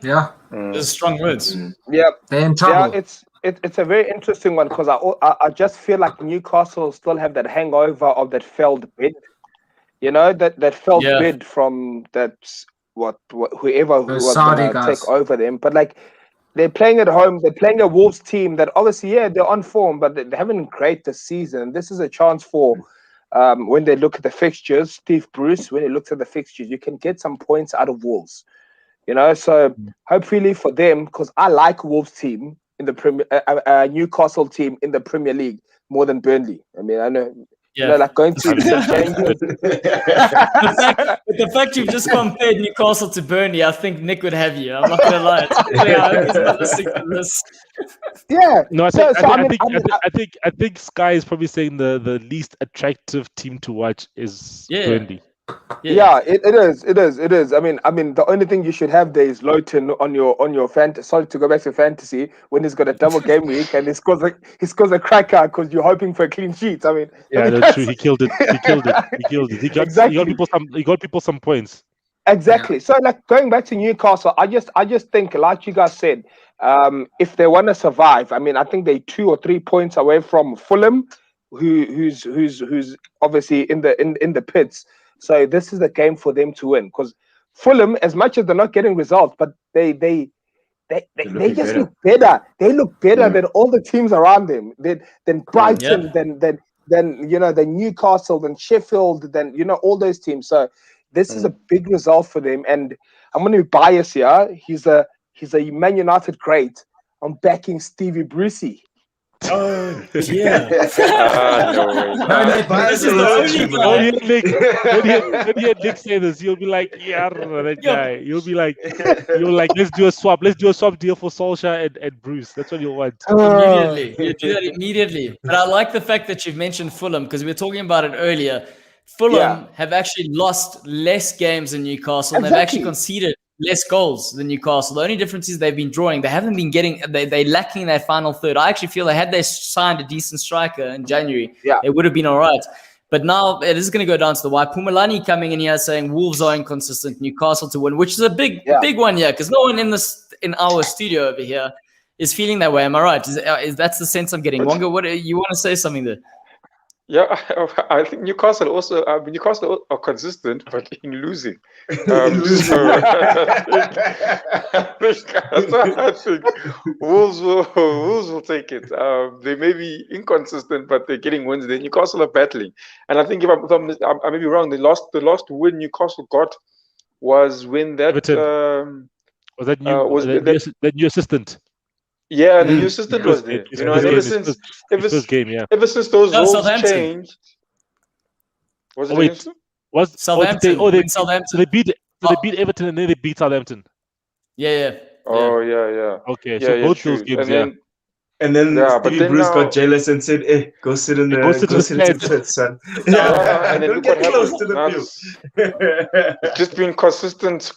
Speaker 2: Yeah,
Speaker 1: Those are strong words.
Speaker 5: Yeah,
Speaker 2: they're in trouble.
Speaker 5: Yeah, it's a very interesting one because I just feel like Newcastle still have that hangover of that failed bid. You know, that failed bid from that whoever who was going to take over them. But like, they're playing at home. They're playing a Wolves team that obviously, they're on form, but they haven't been great this season. This is a chance for when they look at the fixtures, Steve Bruce, when he looks at the fixtures, you can get some points out of Wolves. You know, so hopefully for them, because I like Wolves team in the Premier, Newcastle team in the Premier League more than Burnley. I mean, I know. You know, like going through some changes.
Speaker 1: The fact you've just compared Newcastle to Burnley, I think Nick would have you. I'm not gonna lie. He's not listening to this.
Speaker 5: Yeah.
Speaker 4: No, I think Sky is probably saying the least attractive team to watch is Burnley.
Speaker 5: Yeah, it is. I mean, the only thing you should have there is Lowton on your fantasy. Sorry to go back to fantasy when he's got a double game week and he scores a cracker because you're hoping for a clean sheet. I mean,
Speaker 4: that's true. He killed it. He got people some points.
Speaker 5: Exactly. So, like going back to Newcastle, I just think, like you guys said, if they want to survive, I mean, I think they're 2 or 3 points away from Fulham, who's obviously in the pits. So this is the game for them to win because Fulham, as much as they're not getting results, but they just look better. They look better than all the teams around them. Than Brighton, than Newcastle, than Sheffield, than all those teams. So this is a big result for them. And I'm going to be biased here. He's a Man United great. I'm backing Stevie Brucey.
Speaker 1: Oh, yeah.
Speaker 4: When you Nick say this, you'll be like, that guy. You'll be like, let's do a swap. Let's do a swap deal for Solskjaer and Bruce. That's what you'll want.
Speaker 1: Immediately. You do that immediately. But I like the fact that you've mentioned Fulham because we were talking about it earlier. Fulham have actually lost less games than Newcastle. And they've actually conceded less goals than Newcastle. The only difference is they've been drawing. They haven't been getting. They're lacking that final third. I actually feel had they signed a decent striker in January, it would have been all right. But now it is going to go down to the wire. Pumalani coming in here saying Wolves are inconsistent, Newcastle to win, which is a big one here because no one in in our studio over here is feeling that way. Am I right? Is that's the sense I'm getting? Wonga, what you want to say something there?
Speaker 6: Yeah, I think Newcastle also. Newcastle are consistent, but in losing. So I think Wolves will take it. They may be inconsistent, but they're getting wins. Then Newcastle are battling, and I think if I may be wrong. The last win Newcastle got was when that
Speaker 4: was that new assistant.
Speaker 6: Yeah, the new assistant was there. You know, and ever since those roles changed. Was it against them?
Speaker 4: Was
Speaker 1: Southampton? Southampton.
Speaker 4: So they beat Everton and then they beat Southampton.
Speaker 1: Yeah.
Speaker 6: Oh yeah.
Speaker 4: Okay, so both those games,
Speaker 3: And then Stevie Bruce got jealous and said, "Hey, go sit in the pit, son."
Speaker 6: And then
Speaker 3: don't get close to the
Speaker 6: field. It's just been consistent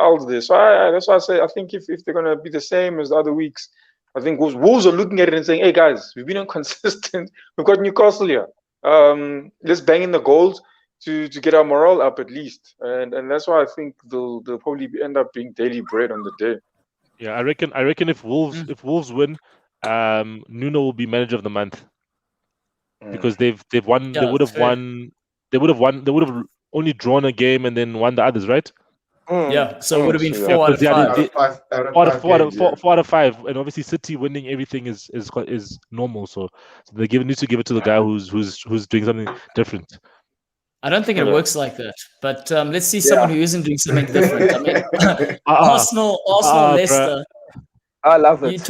Speaker 6: out there. So that's why I say I think if they're gonna be the same as the other weeks, I think Wolves are looking at it and saying, "Hey guys, we've been inconsistent. We've got Newcastle here. Let's bang in the goals to get our morale up at least." And that's why I think they'll probably end up being daily bread on the day.
Speaker 4: Yeah, I reckon if Wolves win, Nuno will be manager of the month because they've won.
Speaker 1: Yeah,
Speaker 4: they would have only drawn a game and then won the others, right?
Speaker 1: Yeah, so it would have been 4 out of 5.
Speaker 4: 4 out of 5, and obviously City winning everything is normal. So they need to give it to the guy who's doing something different.
Speaker 1: I don't think it works like that, but let's see someone who isn't doing something different. I mean, Arsenal, Leicester.
Speaker 5: I love it.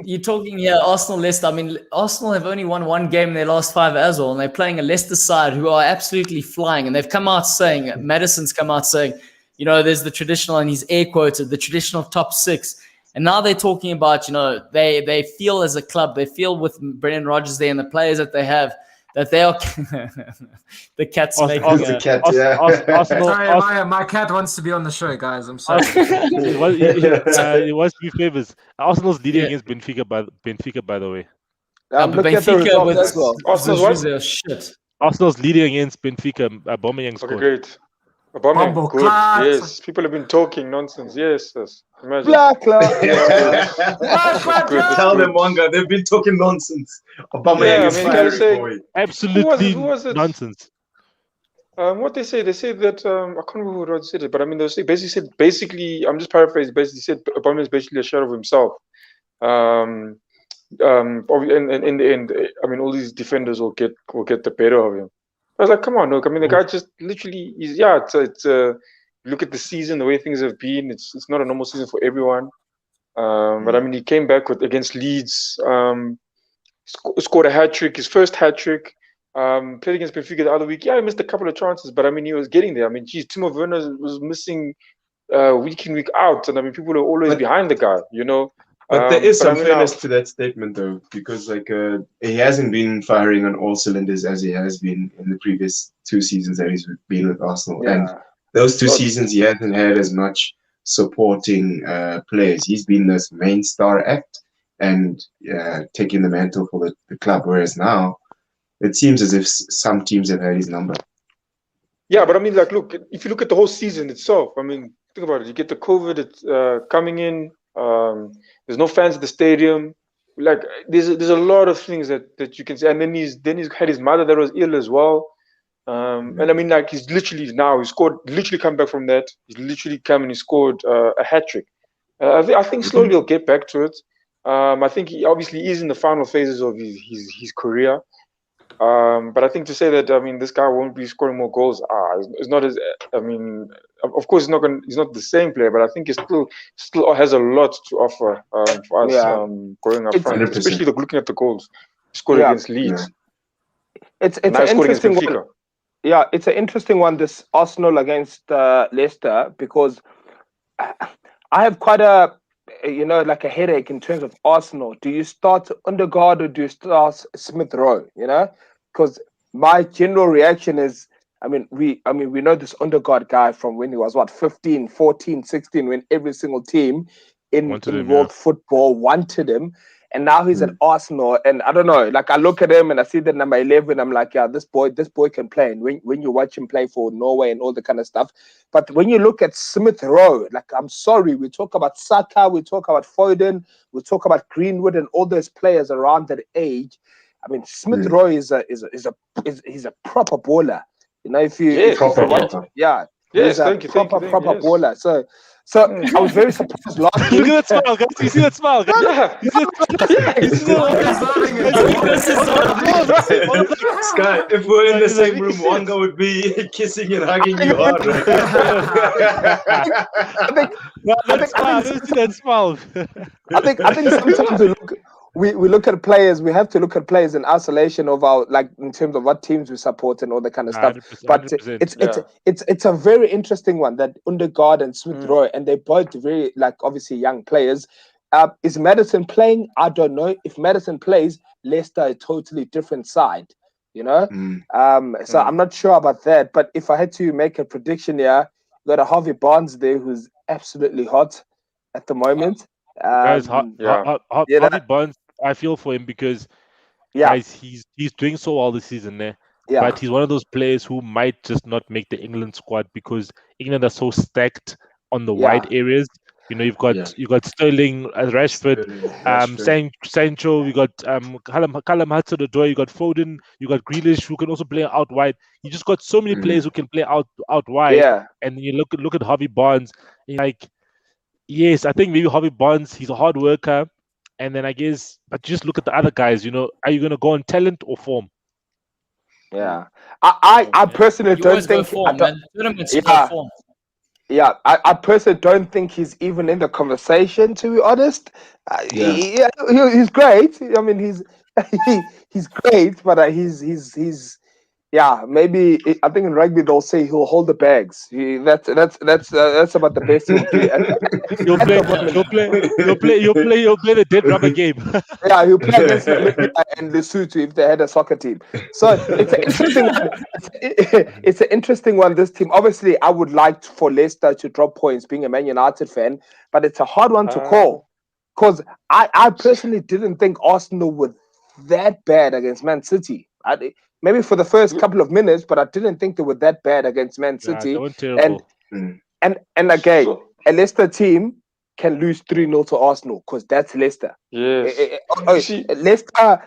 Speaker 1: You're talking here, Arsenal, Leicester. I mean, Arsenal have only won one game in their last 5 as well, and they're playing a Leicester side who are absolutely flying. And they've come out saying, Madison's come out saying, you know, there's the traditional, and he's air quoted, the traditional top 6. And now they're talking about, you know, they feel as a club, they feel with Brendan Rodgers there and the players that they have, that they are the cat's making
Speaker 2: Arsenal. Sorry, my cat wants to be on the show, guys. I'm sorry.
Speaker 4: It was to be favors. Arsenal's leading against Benfica by the way.
Speaker 1: Benfica with
Speaker 5: as well.
Speaker 6: Arsenal's
Speaker 1: shit.
Speaker 4: Arsenal's leading against Benfica. Aubameyang scored.
Speaker 6: Okay, great. Aubameyang, good. Yes, people have been talking nonsense. Yes. Imagine.
Speaker 3: Tell them, Wonga, they've been talking nonsense. Aubameyang is firing,
Speaker 4: absolutely nonsense.
Speaker 6: What they say that I can't remember what said it, but I mean they basically I'm just paraphrasing. Basically said Aubameyang is basically a share of himself. In the end, I mean all these defenders will get the better of him. I was like, come on, look. I mean, the guy just literally is. Yeah, it's look at the season, the way things have been. It's not a normal season for everyone. But I mean, he came back against Leeds, scored a hat trick, his first hat trick. Played against Benfica the other week. Yeah, he missed a couple of chances, but I mean, he was getting there. I mean, geez, Timo Werner was missing week in, week out, and I mean, people are always behind the guy, you know.
Speaker 3: But there is some fairness to that statement, though, because he hasn't been firing on all cylinders as he has been in the previous 2 seasons that he's been with Arsenal, and those 2 seasons he hasn't had as much supporting players. He's been this main star act and taking the mantle for the club, whereas now it seems as if some teams have had his number.
Speaker 6: Yeah, but I mean, like, look, if you look at the whole season itself, I mean, think about it. You get the COVID, it's coming in. There's no fans at the stadium. Like, there's a lot of things that you can say. And then he's had his mother that was ill as well. And I mean, like, he's literally come back from that. He's literally come and he scored a hat trick. I think slowly he'll get back to it. I think he obviously is in the final phases of his career. But I think to say that, I mean, this guy won't be scoring more goals, it's not as, I mean, of course he's not the same player, but I think he still has a lot to offer for us growing up front, especially looking at the goals. He scored against Leeds.
Speaker 5: It's an interesting one. Yeah, it's an interesting one, this Arsenal against Leicester, because I have quite a headache in terms of Arsenal. Do you start Undergaard or do you start Smith Rowe? You know, because my general reaction is, we know this Undergaard guy from when he was 15, 14, 16, when every single team in world football wanted him. and now he's at Arsenal. And I don't know, like I look at him and I see the number 11. I'm like, yeah, this boy can play. And when you watch him play for Norway and all the kind of stuff, but when you look at Smith Rowe, like I'm sorry, we talk about Saka, we talk about Foden, we talk about Greenwood and all those players around that age. I mean, Smith Rowe is a proper baller. You know, if you watch, he's a proper baller. So I was very surprised last week.
Speaker 4: Look at that smile, guys. You see that smile, guys?
Speaker 3: Sky, if we're in the same room, Wonga would be kissing and hugging you hard.
Speaker 5: I think sometimes we look at players. We have to look at players in isolation of our, like, in terms of what teams we support and all that kind of stuff.
Speaker 4: 100%,
Speaker 5: But
Speaker 4: 100%.
Speaker 5: it's a very interesting one, that Undergaard and Smith Rowe, and they're both very, like, obviously young players. Is Maddison playing? I don't know. If Maddison plays, Leicester a totally different side. You know, so I'm not sure about that. But if I had to make a prediction here, got a Harvey Barnes there who's absolutely hot at the moment.
Speaker 4: Guys, Harvey Barnes, I feel for him because guys, he's doing so well this season there. But he's one of those players who might just not make the England squad because England are so stacked on the wide areas. You know, you've got Sterling, Rashford, Sancho, you got Callum Hudson-Odoi, you got Foden, you got Grealish who can also play out wide. You just got so many players who can play out wide.
Speaker 5: Yeah.
Speaker 4: And you look at Harvey Barnes, like, yes, I think maybe Harvey Barnes, he's a hard worker. And then I guess, but just look at the other guys, you know, are you going to go on talent or form?
Speaker 5: Yeah. I personally don't think...
Speaker 1: Form.
Speaker 5: Yeah, I personally don't think he's even in the conversation, to be honest. He's great. I mean, he's great, but he's maybe I think in rugby they'll say he'll hold the bags. That's about the best he'll do.
Speaker 4: You'll play the dead rubber game.
Speaker 5: Yeah, he'll play against Namibia and Lesotho if they had a soccer team. So it's an interesting one. It's an interesting one, this team. Obviously, I would like for Leicester to drop points, being a Man United fan, but it's a hard one to call. Because I personally didn't think Arsenal were that bad against Man City. Maybe for the first couple of minutes, but I didn't think they were that bad against Man City.
Speaker 4: They weren't terrible.
Speaker 5: And again, a Leicester team can lose 3-0 to Arsenal because that's Leicester.
Speaker 6: Yes.
Speaker 5: Leicester,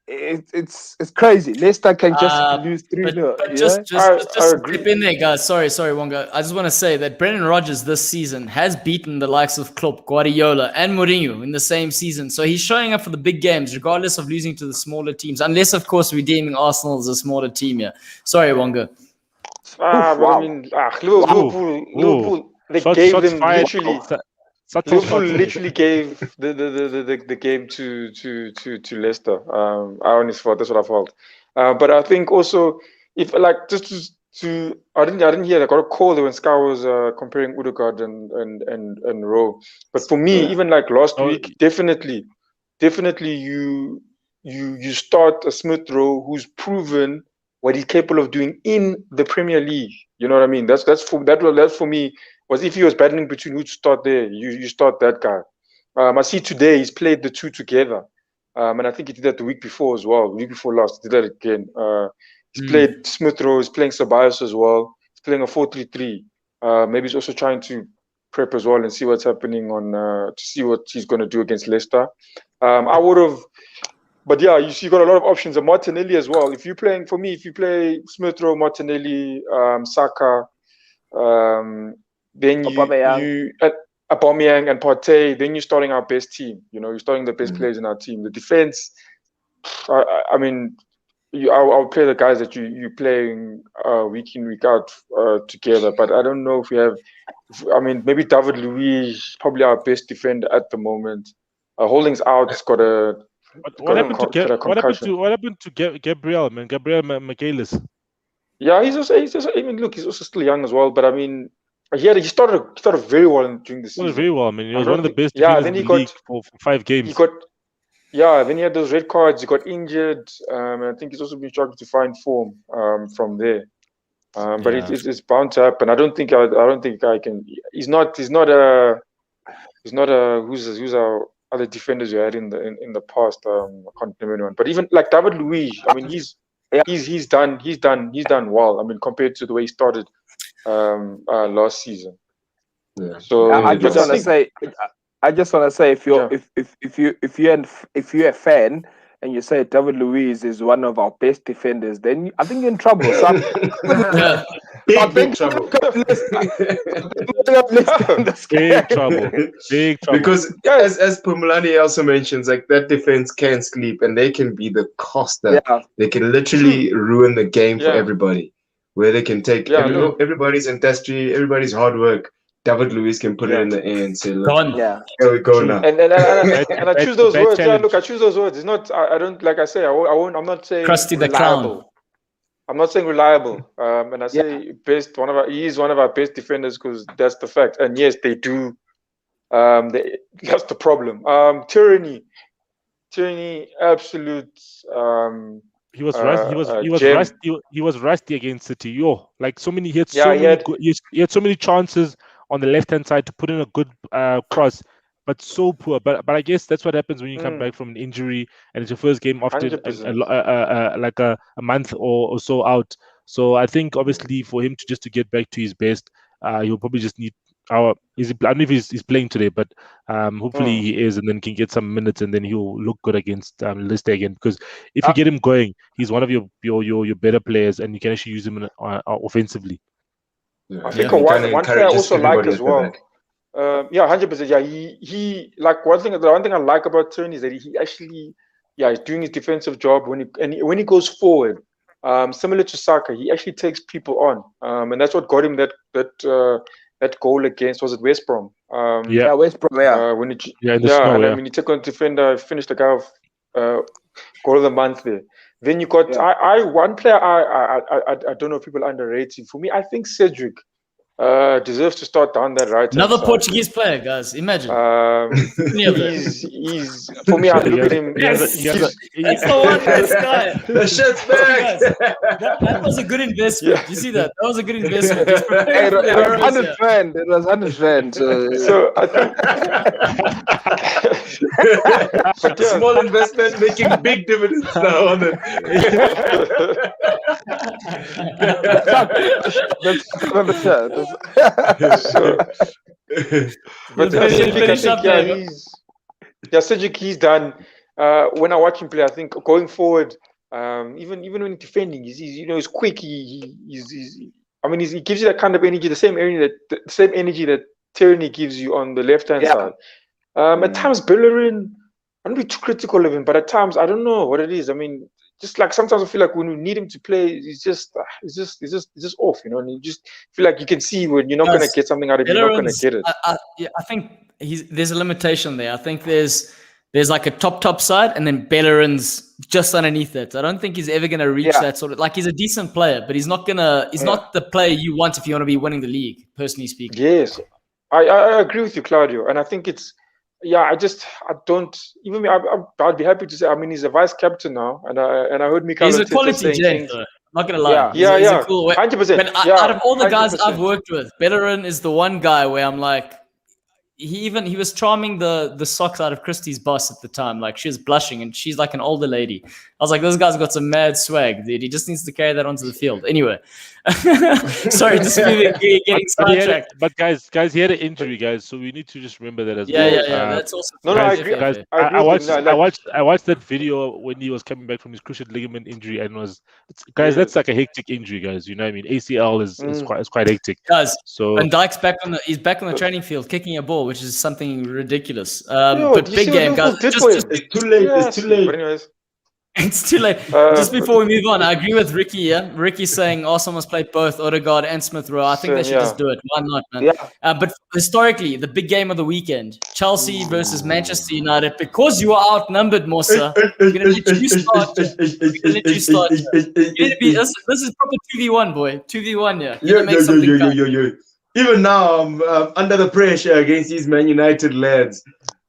Speaker 5: it's crazy. Leicester can just lose 3-0.
Speaker 1: Just step in there, guys. Sorry, Wonga. I just want to say that Brendan Rodgers this season has beaten the likes of Klopp, Guardiola, and Mourinho in the same season. So he's showing up for the big games, regardless of losing to the smaller teams. Unless, of course, we're deeming Arsenal as a smaller team here. Sorry, Wonga.
Speaker 6: I mean, Liverpool, they gave them literally. Liverpool literally gave the game to Leicester. I honestly thought that's what I felt. But I think also, if like just to I didn't hear. I got a call when Sky was comparing Undergaard and Rowe. But for me, even like last week, definitely you start a Smith Rowe who's proven what he's capable of doing in the Premier League. You know what I mean? That's for me. Was if he was battling between who to start there, you start that guy. I see today he's played the two together, and I think he did that the week before as well. The week before last, he did that again. He's played Smith Rowe. He's playing Ceballos as well. He's playing a 4-3-3. Maybe he's also trying to prep as well and see what's happening to see what he's going to do against Leicester. I would have, but yeah, you got a lot of options. And Martinelli as well. If you play Smith Rowe, Martinelli, Saka, then you Aubameyang and Partey, then you're starting our best team. You know, you're starting the best players in our team. The defense, I mean, I'll play the guys that you're playing week in, week out together. But I don't know if we have. I mean, maybe David Luiz is probably our best defender at the moment. Holding's out. He's got a.
Speaker 4: What happened to Gabriel? Man, Gabriel Michaelis.
Speaker 6: Yeah, he's also. I mean, look, he's also still young as well. But I mean. He started very well during the season.
Speaker 4: Very well. I mean, he was one of the best defenders in the league for 5 games.
Speaker 6: Then he had those red cards. He got injured. And I think he's also been struggling to find form from there. But it's bound to happen. I don't think I can. He's not who's our other defenders we had in the past. I can't remember anyone, but even like David Luiz, I mean, he's done well. I mean, compared to the way he started last season.
Speaker 3: Yeah.
Speaker 5: So I just want to say, if you're a fan and you say David Luiz is one of our best defenders, then I think you're in trouble. So
Speaker 3: Big trouble.
Speaker 4: Big trouble. Big trouble.
Speaker 3: Because as Pumulani also mentions, like that defense can sleep and they can be the coster.
Speaker 5: Yeah.
Speaker 3: They can literally ruin the game for everybody. Where they can take everybody's industry, everybody's hard work. David Luiz can put it in the air and say, look, here we go now.
Speaker 6: And I choose those words. Yeah, look, I choose those words. It's not. I don't like. I say. I won't. I'm not saying
Speaker 1: Krusty the
Speaker 6: reliable.
Speaker 1: Clown.
Speaker 6: I'm not saying reliable. And I say best. He is one of our best defenders because that's the fact. And yes, they do. That's the problem. Tyranny, absolute.
Speaker 4: He was rusty against City. Like so many hits. He had so many chances on the left hand side to put in a good cross, but so poor. But I guess that's what happens when you come back from an injury and it's your first game after like a month or so out. So I think obviously for him to get back to his best, he'll probably just need I don't know if he's playing today, but hopefully he is, and then can get some minutes, and then he'll look good against Leicester again. Because if you get him going, he's one of your better players, and you can actually use him offensively.
Speaker 6: Yeah. I think one player I also like as well. 100%. Yeah, he like the one thing I like about Tony is that he actually he's doing his defensive job when he goes forward. Similar to Saka, he actually takes people on, and that's what got him that goal against, was it West Brom?
Speaker 5: West Brom.
Speaker 6: When he took on defender, finished the guy of goal of the month there. Then you got one player I don't know if people underrate him. For me, I think Cedric deserves to start down that right.
Speaker 1: Another Portuguese player, guys. Imagine.
Speaker 6: He's for me. I look at him.
Speaker 1: That's the one. This guy.
Speaker 3: The shit's back.
Speaker 1: That was a good investment. You see that? That was a good investment.
Speaker 5: It was 100 rand. It was 100 rand.
Speaker 6: So I think
Speaker 3: small investment making big dividends now on it.
Speaker 6: Cedric, he's done. When I watch him play, I think going forward, even when he's defending, he's quick. He gives you that kind of energy, the same energy that Tierney gives you on the left hand side. At times, Bellerin, I don't be too critical of him, but at times I don't know what it is. I mean, just like sometimes I feel like when we need him to play, he's just off, and you just feel like you can see when you're not going to get something out of him, you're not going to get it.
Speaker 1: I think there's a limitation there. I think there's like a top side, and then Bellerin's just underneath it. I don't think he's ever going to reach that sort of, like, he's a decent player, but he's not not the player you want if you want to be winning the league, personally speaking.
Speaker 6: Yes, I agree with you, Claudio, and I think it's. I don't even. I'd be happy to say. I mean, he's a vice captain now, and I heard Mikael.
Speaker 1: He's a quality gent, though. I'm not gonna lie.
Speaker 6: He's
Speaker 1: a cool
Speaker 6: 100%.
Speaker 1: But out of all the guys I've worked with, Bellerin is the one guy where I'm like, he was charming the socks out of Christie's boss at the time. Like, she was blushing, and she's like an older lady. I was like, this guy's got some mad swag, dude. He just needs to carry that onto the field. Anyway, sorry, just getting sidetracked.
Speaker 4: But guys, he had an injury, guys. So we need to just remember that as well.
Speaker 1: Yeah. That's also
Speaker 6: I agree.
Speaker 4: Guys, I watched that video when he was coming back from his cruciate ligament injury, and that's like a hectic injury, guys. You know what I mean? ACL is quite hectic.
Speaker 1: Guys,
Speaker 4: so
Speaker 1: and Dyke's he's back on the training field kicking a ball, which is something ridiculous. But big game, guys.
Speaker 3: It's too late. It's too late.
Speaker 6: But anyways.
Speaker 1: It's too late. Just before we move on, I agree with Ricky. Yeah, Ricky's saying Arsenal must play both Odegaard and Smith Rowe. I think they should just do it. Why not, man? But historically, the big game of the weekend: Chelsea versus Manchester United. Because you are outnumbered, Mosa, we're gonna let you start. This is proper 2v1, boy. 2v1,
Speaker 3: Even now, I'm under the pressure against these Man United lads.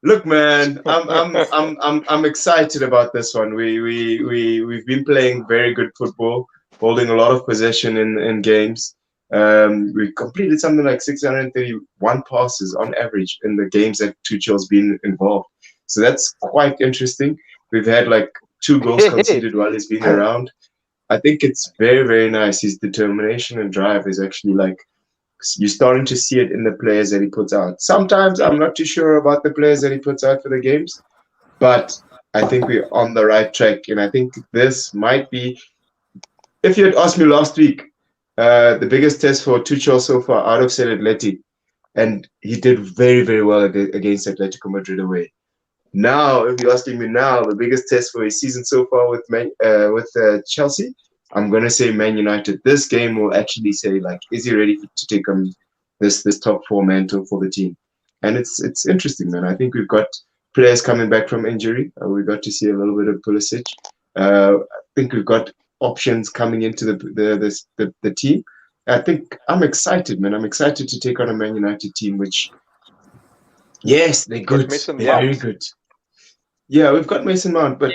Speaker 3: Look, man, I'm excited about this one. We've been playing very good football, holding a lot of possession in games. We completed something like 631 passes on average in the games that Tuchel's been involved. So that's quite interesting. We've had like 2 goals conceded while he's been around. I think it's very, very nice. His determination and drive is actually like, you're starting to see it in the players that he puts out. Sometimes I'm not too sure about the players that he puts out for the games, but I think we're on the right track. And I think this might be, if you had asked me last week, the biggest test for Tuchel so far out of said Atleti, and he did very, very well against Atletico Madrid away. Now, if you're asking me now, the biggest test for his season so far with Chelsea, I'm gonna say Man United. This game will actually say, like, is he ready to take on this top 4 mantle for the team? And it's interesting, man. I think we've got players coming back from injury. We got to see a little bit of Pulisic. I think we've got options coming into the team. I think I'm excited, man. I'm excited to take on a Man United team, which, yes, they're good. They're very good. Yeah, we've got Mason Mount, but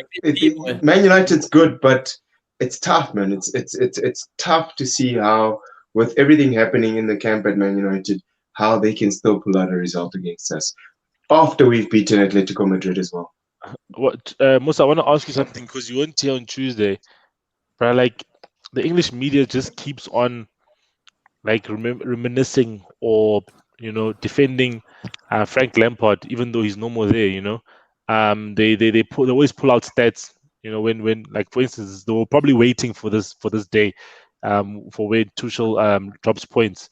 Speaker 3: Man United's good, but it's tough, man. It's tough to see how, with everything happening in the camp at Man United, how they can still pull out a result against us after we've beaten Atletico Madrid as well.
Speaker 4: What, Musa, I want to ask you something, because you weren't here on Tuesday, but like the English media just keeps on like reminiscing or defending Frank Lampard, even though he's no more there. They always pull out stats. When like, for instance, they were probably waiting for this day, for when Tuchel drops points,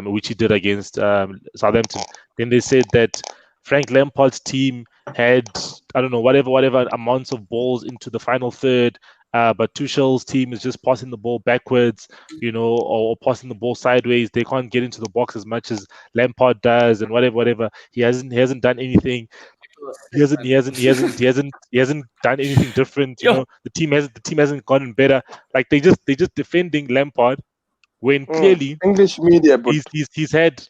Speaker 4: which he did against Southampton. Then they said that Frank Lampard's team had, I don't know, whatever amounts of balls into the final third, but Tuchel's team is just passing the ball backwards, or passing the ball sideways. They can't get into the box as much as Lampard does, and whatever. He hasn't done anything. He hasn't done anything different. The team hasn't gotten better. Like they just defending Lampard when clearly
Speaker 5: English media, but
Speaker 4: he's had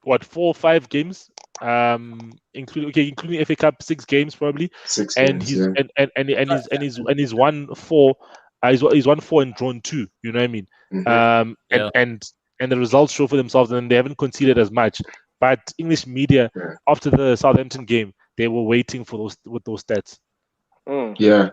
Speaker 4: what, 4 or 5 games, including FA Cup, 6 games probably,
Speaker 3: 6
Speaker 4: and
Speaker 3: games,
Speaker 4: he's
Speaker 3: yeah.
Speaker 4: and he's won 4. He's won 4 and drawn 2. You know what I mean?
Speaker 3: Mm-hmm.
Speaker 4: And the results show for themselves, and they haven't conceded as much. But English media, after the Southampton game, they were waiting for those stats.
Speaker 3: Yeah.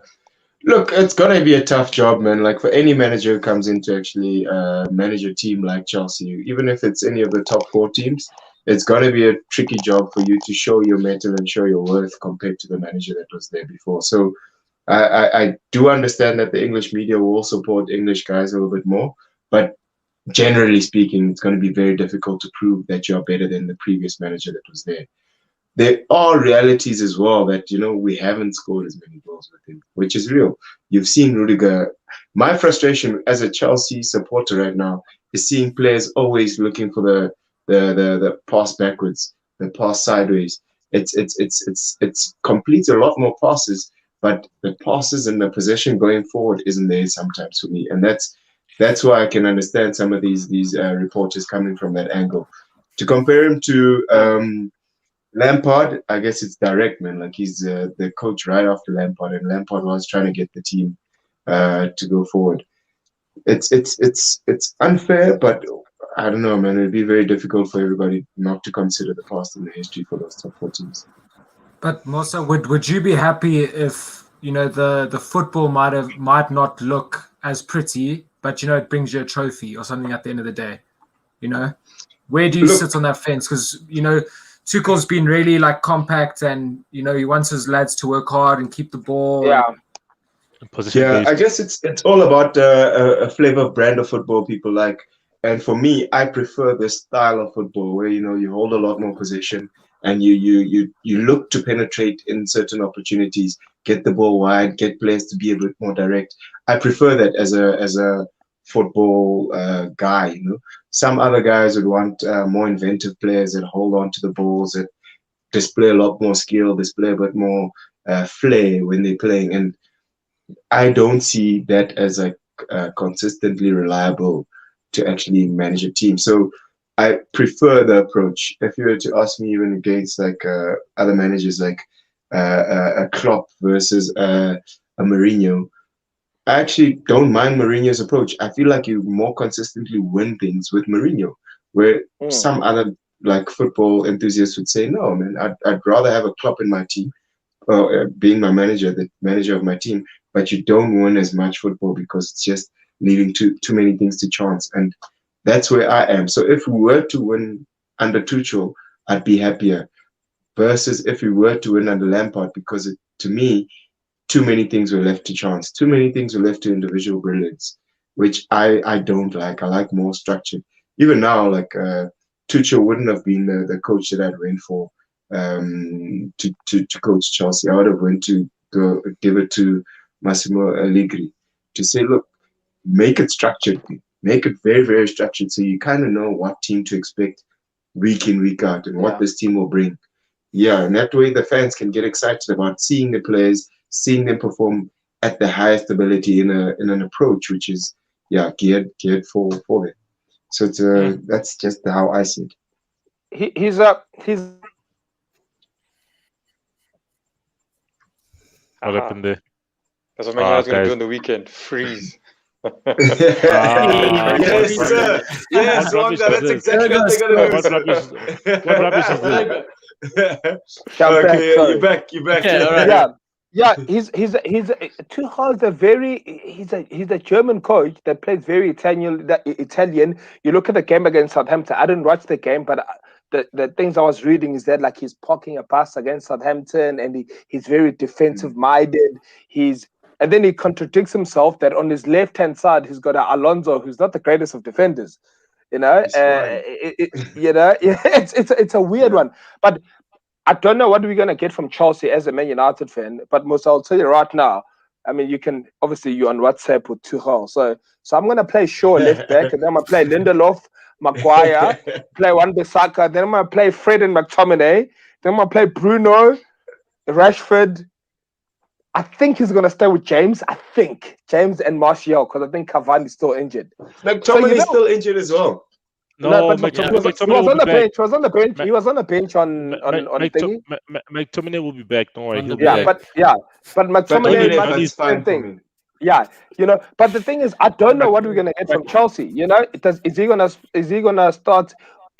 Speaker 3: Look, it's gonna be a tough job, man. Like for any manager who comes in to actually manage a team like Chelsea, even if it's any of the top 4 teams, it's gonna be a tricky job for you to show your mettle and show your worth compared to the manager that was there before. So I do understand that the English media will support English guys a little bit more, but generally speaking, it's going to be very difficult to prove that you're better than the previous manager that was there. There are realities as well that, we haven't scored as many goals with him, which is real. You've seen Rudiger. My frustration as a Chelsea supporter right now is seeing players always looking for the pass backwards, the pass sideways. It's completes a lot more passes, but the passes and the possession going forward isn't there sometimes for me, and that's why I can understand some of these reporters coming from that angle. To compare him to Lampard, I guess it's direct, man. Like he's the coach right after Lampard, and Lampard was trying to get the team to go forward. It's unfair, but I don't know, man. It'd be very difficult for everybody not to consider the past and the history for those top 4 teams.
Speaker 2: But Mosa, would you be happy if the football might not look as pretty, but it brings you a trophy or something at the end of the day? Where do you sit on that fence? Because Tuchel's been really like compact, and he wants his lads to work hard and keep the ball.
Speaker 5: Yeah.
Speaker 3: I guess it's all about a flavor of brand of football people like. And for me, I prefer this style of football where you hold a lot more possession and you look to penetrate in certain opportunities, get the ball wide, get players to be a bit more direct. I prefer that as a football guy. Some other guys would want more inventive players that hold on to the balls, that display a lot more skill, display a bit more flair when they're playing. And I don't see that as consistently reliable to actually manage a team. So I prefer the approach. If you were to ask me, even against other managers like a Klopp versus a Mourinho, I actually don't mind Mourinho's approach. I feel like you more consistently win things with Mourinho, where some other football enthusiasts would say, no, man, I'd rather have a Klopp in my team being my manager, the manager of my team, but you don't win as much football because it's just leaving too many things to chance. And that's where I am. So if we were to win under Tuchel, I'd be happier. Versus if we were to win under Lampard, because to me, too many things were left to chance. Too many things were left to individual brilliance, which I don't like. I like more structured. Even now, like Tuchel wouldn't have been the coach that I'd went for to coach Chelsea. I would have went to go give it to Massimo Allegri to say, look, make it structured, make it very, very structured, so you kind of know what team to expect week in, week out, and what this team will bring. Yeah, and that way the fans can get excited about seeing the players, seeing them perform at the highest ability in an approach which is geared for them. So it's that's just how I see it.
Speaker 5: He's
Speaker 4: What happened there?
Speaker 6: That's what Man Utd going to do on the weekend. Freeze.
Speaker 3: Yes, sir. Yes, Wonga, that's exactly what they're going to do.
Speaker 4: What rubbish is this?
Speaker 3: Okay, you're back.
Speaker 1: Okay, all right.
Speaker 5: Yeah, he's Tuchel is he's a German coach that plays very Italian. You look at the game against Southampton. I didn't watch the game, but the things I was reading is that like he's parking a pass against Southampton, and he's very defensive minded. And then he contradicts himself that on his left hand side he's got Alonso, who's not the greatest of defenders. You know, it's a weird one, but I don't know what we're going to get from Chelsea as a Man United fan, but Mosa, I'll tell you right now, I mean, you're on WhatsApp with Tuchel. So I'm going to play Shaw left back, and then I'm going to play Lindelof, Maguire, play Wan-Bissaka, then I'm going to play Fred and McTominay, then I'm going to play Bruno, Rashford. I think he's going to stay with James. I think James and Martial, because I think Cavani's still injured.
Speaker 3: McTominay's still injured as well.
Speaker 5: No, but he was on the bench. He was on the bench. He was on the bench on thingy.
Speaker 4: McTominay will be back. Don't worry.
Speaker 5: But McTominay might be the same thing. Yeah, you know. But the thing is, I don't know what we're gonna get from Chelsea. You know, is he gonna start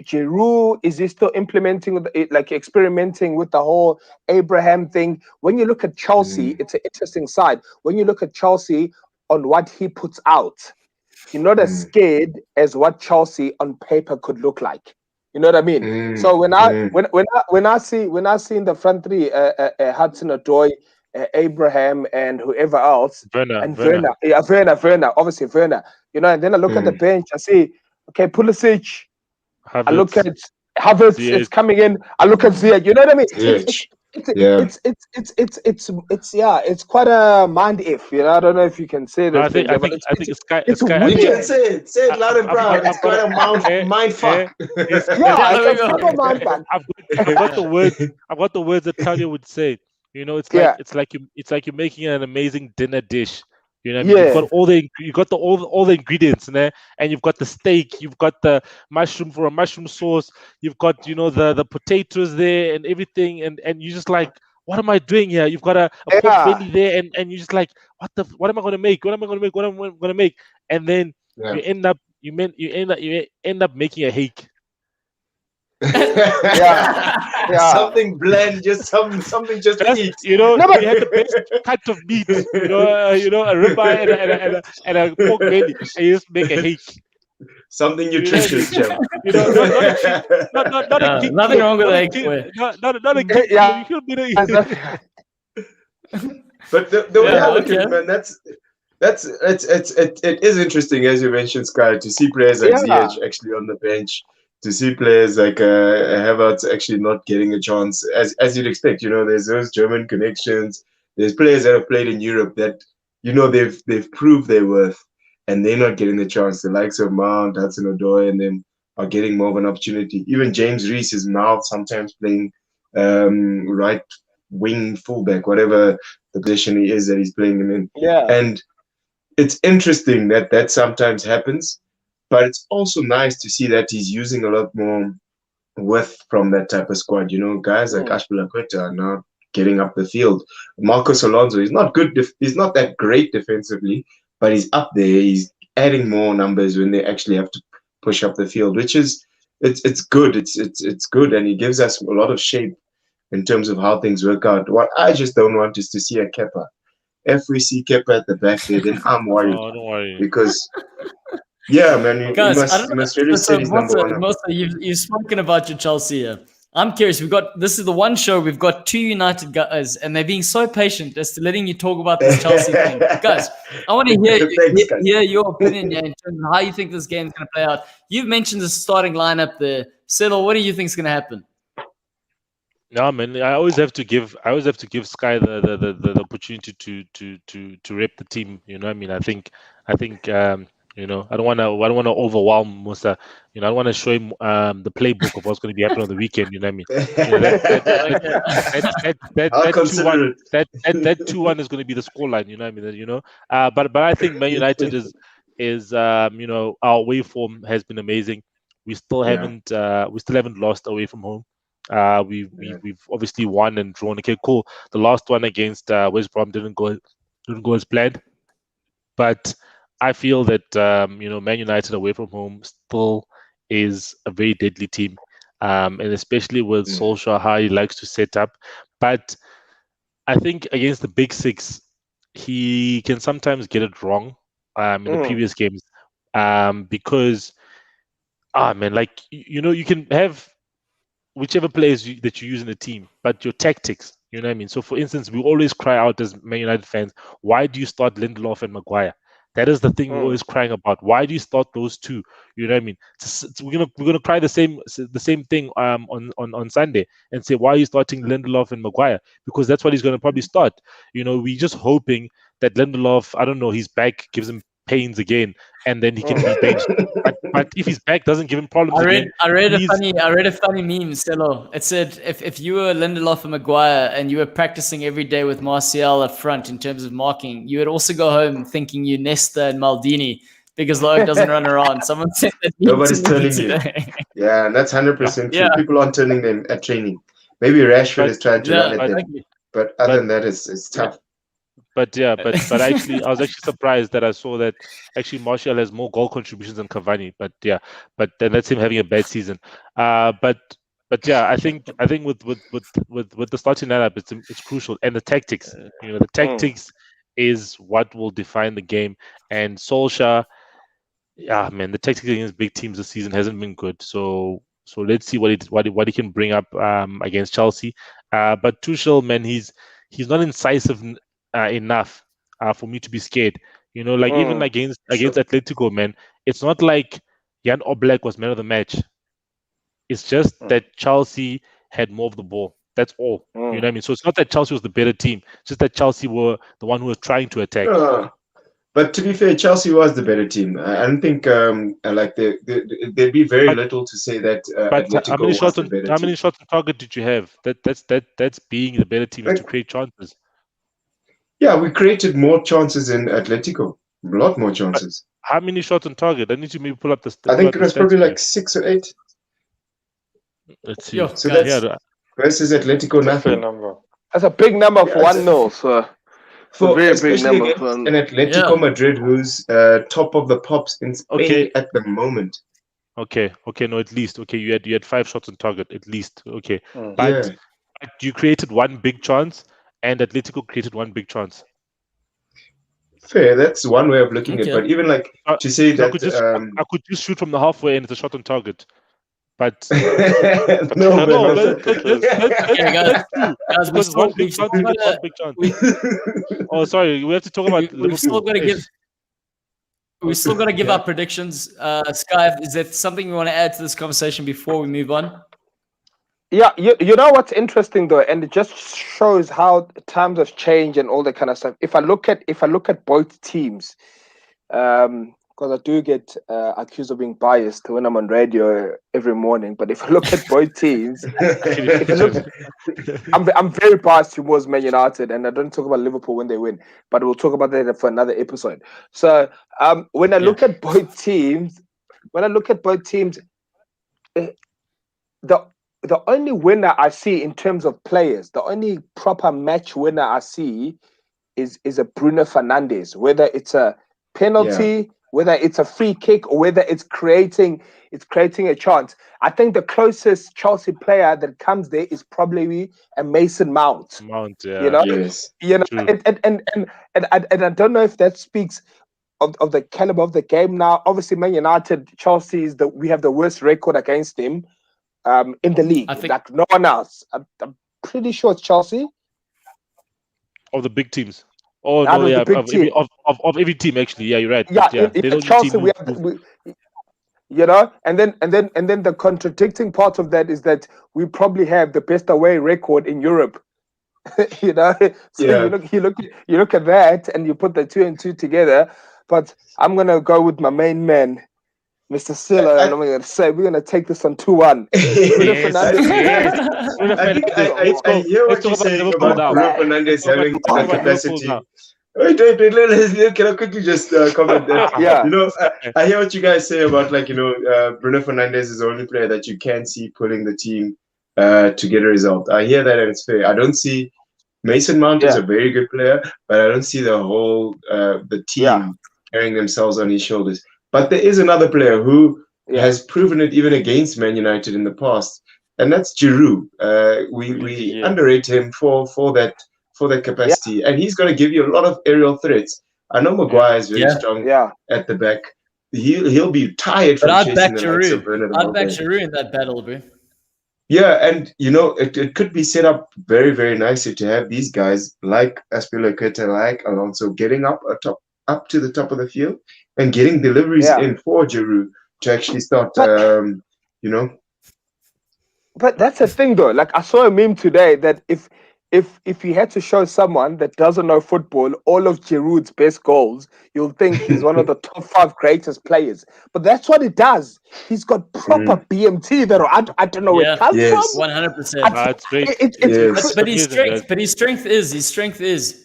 Speaker 5: Giroud? Is he still implementing with experimenting with the whole Abraham thing? When you look at Chelsea, it's an interesting side. When you look at Chelsea on what he puts out, you're not as scared as what Chelsea on paper could look like. You know what I mean? So when I see in the front three Hudson-Odoi, Abraham, and whoever else, Werner, obviously Werner. You know, and then I look at the bench. I see, okay, Pulisic. Havertz. I look at Havertz is coming in. I look at Ziyech. You know what I mean? It's quite a mind if, you know. I don't know if you can say that.
Speaker 4: I think it's
Speaker 3: weird. You can say it loud and proud. It's quite a mind fuck.
Speaker 5: It's a mind fuck.
Speaker 4: I've got the words that Claudio would say. You know, it's like you're making an amazing dinner dish. You know what I mean? You've got all the ingredients, and you've got the steak, you've got the mushroom for a mushroom sauce, you've got, you know, the potatoes there and everything, and you're just like, what am I doing here? You've got a pork belly there, and you're just like, what am I gonna make? What am I gonna make? And then you end up making a hake.
Speaker 3: Something bland, just something just to eat.
Speaker 4: You know, we had the best cut of meat. You know, a ribeye and a pork belly, and you just make a hake.
Speaker 3: Something nutritious, Jim.
Speaker 4: You know, not a king.
Speaker 1: Nothing wrong with egg.
Speaker 4: Not a king.
Speaker 5: Yeah.
Speaker 3: But the way I look at it, man, it is interesting, as you mentioned, Sky, to see players like Ziyech actually on the bench. To see players like Havertz actually not getting a chance, as you'd expect. You know, there's those German connections. There's players that have played in Europe that, you know, they've proved their worth, and they're not getting the chance. The likes of Mount, Hudson-Odoi, and them are getting more of an opportunity. Even James Reese is now sometimes playing right wing fullback, whatever the position he is that he's playing him in.
Speaker 5: Yeah.
Speaker 3: And it's interesting that sometimes happens. But it's also nice to see that he's using a lot more width from that type of squad. You know, guys like Ashbalakweta are now getting up the field. Marcos Alonso, he's not good. He's not that great defensively, but he's up there. He's adding more numbers when they actually have to push up the field, which is it's good. It's good, and he gives us a lot of shape in terms of how things work out. What I just don't want is to see a Kepa. If we see Kepa at the back there, then I'm worried.
Speaker 4: Oh, don't worry.
Speaker 3: Because, yeah, man,
Speaker 1: Guys,
Speaker 3: you must really
Speaker 1: so
Speaker 3: say he's number one.
Speaker 1: Mosa, you've spoken about your Chelsea here. I'm curious. This is the one show we've got two United guys, and they're being so patient as to letting you talk about this Chelsea thing. Guys, I want to hear your opinion in terms of how you think this game's going to play out. You've mentioned the starting lineup there. Sello, what do you think is going to happen?
Speaker 4: No, man, I always have to give Sky the opportunity to rep the team. You know what I mean? I think you know, I don't want to overwhelm Musa. You know, I don't want to show him the playbook of what's going to be happening on the weekend. You know what I mean? You know, that 2-1 is going to be the scoreline. You know what I mean? You know, but I think Man United is you know, our away form has been amazing. We still haven't lost away from home. We've obviously won and drawn. Okay, cool. The last one against West Brom didn't go as planned, but I feel that you know, Man United away from home still is a very deadly team, and especially with Solskjaer, how he likes to set up. But I think against the big six, he can sometimes get it wrong in the previous games, because man, like, you know, you can have whichever players that you use in the team, but your tactics, you know what I mean? So, for instance, we always cry out as Man United fans, why do you start Lindelof and Maguire? That is the thing we're always crying about. Why do you start those two? You know what I mean? We're gonna cry the same thing on Sunday and say, why are you starting Lindelof and Maguire? Because that's what he's gonna probably start. You know, we're just hoping that Lindelof, I don't know, his back gives him pains again, and then he can be benched. But if his back doesn't give him problems
Speaker 1: I read a funny meme, Sello. It said if you were Lindelof and Maguire and you were practicing every day with Martial up front in terms of marking, you would also go home thinking you Nesta and Maldini because Loic doesn't run around. Someone said that
Speaker 3: nobody's turning you. Yeah, and that's 100% true. People aren't turning them at training. Maybe Rashford is trying to run at them, but other than that, it's tough.
Speaker 4: But actually, I was actually surprised that I saw that actually Martial has more goal contributions than Cavani. But then that's him having a bad season. But yeah, I think with the starting lineup, it's crucial, and the tactics. You know, the tactics is what will define the game. And Solskjaer, yeah, man, the tactics against big teams this season hasn't been good. So let's see what he can bring up against Chelsea. But Tuchel, man, he's not incisive enough for me to be scared. You know, like even against Atletico, man, it's not like Jan Oblak was man of the match. It's just that Chelsea had more of the ball. That's all. You know what I mean? So it's not that Chelsea was the better team, it's just that Chelsea were the one who was trying to attack.
Speaker 3: But to be fair, Chelsea was the better team. I don't think like there'd be very little to say that Atletico was the better team.
Speaker 4: How many shots on target did you have? That's being the better team, is to create chances.
Speaker 3: Yeah, we created more chances in Atletico. A lot more chances.
Speaker 4: How many shots on target? I need to maybe pull up the.
Speaker 3: I think it was probably like 6 or 8.
Speaker 4: Let's see.
Speaker 3: So that's versus Atletico, nothing.
Speaker 5: That's a big number for 1-0. So
Speaker 3: for
Speaker 5: very
Speaker 3: especially
Speaker 5: big number
Speaker 3: against an Atletico Madrid who's top of the pops in Spain at the moment.
Speaker 4: Okay, no, at least you had 5 shots on target at least. Okay, but you created one big chance, and Atletico created one big chance.
Speaker 3: Fair, that's one way of looking at it. But even like to say that
Speaker 4: I could just shoot from the halfway and it's a shot on target. But
Speaker 3: no,
Speaker 1: guys,
Speaker 4: because one big chance, one big chance. Oh, sorry, we have to talk about Liverpool.
Speaker 1: We've still got to give our predictions. Sky, is there something you want to add to this conversation before we move on?
Speaker 5: Yeah, you know what's interesting though, and it just shows how times have changed and all that kind of stuff. If I look at both teams, because I do get accused of being biased when I'm on radio every morning. But if I look at both teams, I'm very biased towards Man United, and I don't talk about Liverpool when they win, but we'll talk about that for another episode. So when I look at both teams, the only winner I see in terms of players, the only proper match winner I see is a Bruno Fernandes, whether it's a penalty whether it's a free kick or whether it's creating a chance. I think the closest Chelsea player that comes there is probably a Mason Mount.
Speaker 4: Yeah.
Speaker 5: You know,
Speaker 3: Yes.
Speaker 5: and I don't know if that speaks of the caliber of the game. Now, obviously, Man United, Chelsea we have the worst record against them in the league.
Speaker 1: I think,
Speaker 5: like no one else. I'm pretty sure it's Chelsea.
Speaker 4: Of the big teams. Oh
Speaker 5: Out
Speaker 4: no,
Speaker 5: of
Speaker 4: yeah,
Speaker 5: the big team.
Speaker 4: of every team actually. Yeah, you're right.
Speaker 5: Yeah,
Speaker 4: But, yeah,
Speaker 5: in
Speaker 4: they don't
Speaker 5: Chelsea,
Speaker 4: team
Speaker 5: you know, and then the contradicting part of that is that we probably have the best away record in Europe. You know, so
Speaker 3: Yeah.
Speaker 5: you look at that and you put the 2 and 2 together. But I'm gonna go with my main man, Mr. Sello, and I'm gonna say we're gonna take this on 2-1.
Speaker 4: Yes.
Speaker 3: I think I hear what you're saying about Bruno Fernandes having the capacity. Wait, can I quickly just comment that?
Speaker 5: Yeah.
Speaker 3: You know, I hear what you guys say about, like, you know, Bruno Fernandes is the only player that you can see pulling the team to get a result. I hear that, and it's fair. I don't see Mason Mount is a very good player, but I don't see the whole the team carrying themselves on his shoulders. But there is another player who has proven it even against Man United in the past, and that's Giroud. We underrate him for that capacity, and he's going to give you a lot of aerial threats. I know Maguire is very strong at the back. He'll be tired from chasing the likes of Bernard.
Speaker 1: I'd back Giroud in that battle, bro.
Speaker 3: Yeah, and you know, it could be set up very, very nicely to have these guys like Azpilicueta, like Alonso, getting up to the top of the field and getting deliveries in for Giroud to actually start, you know.
Speaker 5: But that's the thing, though. Like, I saw a meme today that if you had to show someone that doesn't know football all of Giroud's best goals, you'll think he's one of the top 5 greatest players. But that's what it does. He's got proper BMT that I don't know where it comes from.
Speaker 1: 100%.
Speaker 4: That's great.
Speaker 1: But his strength is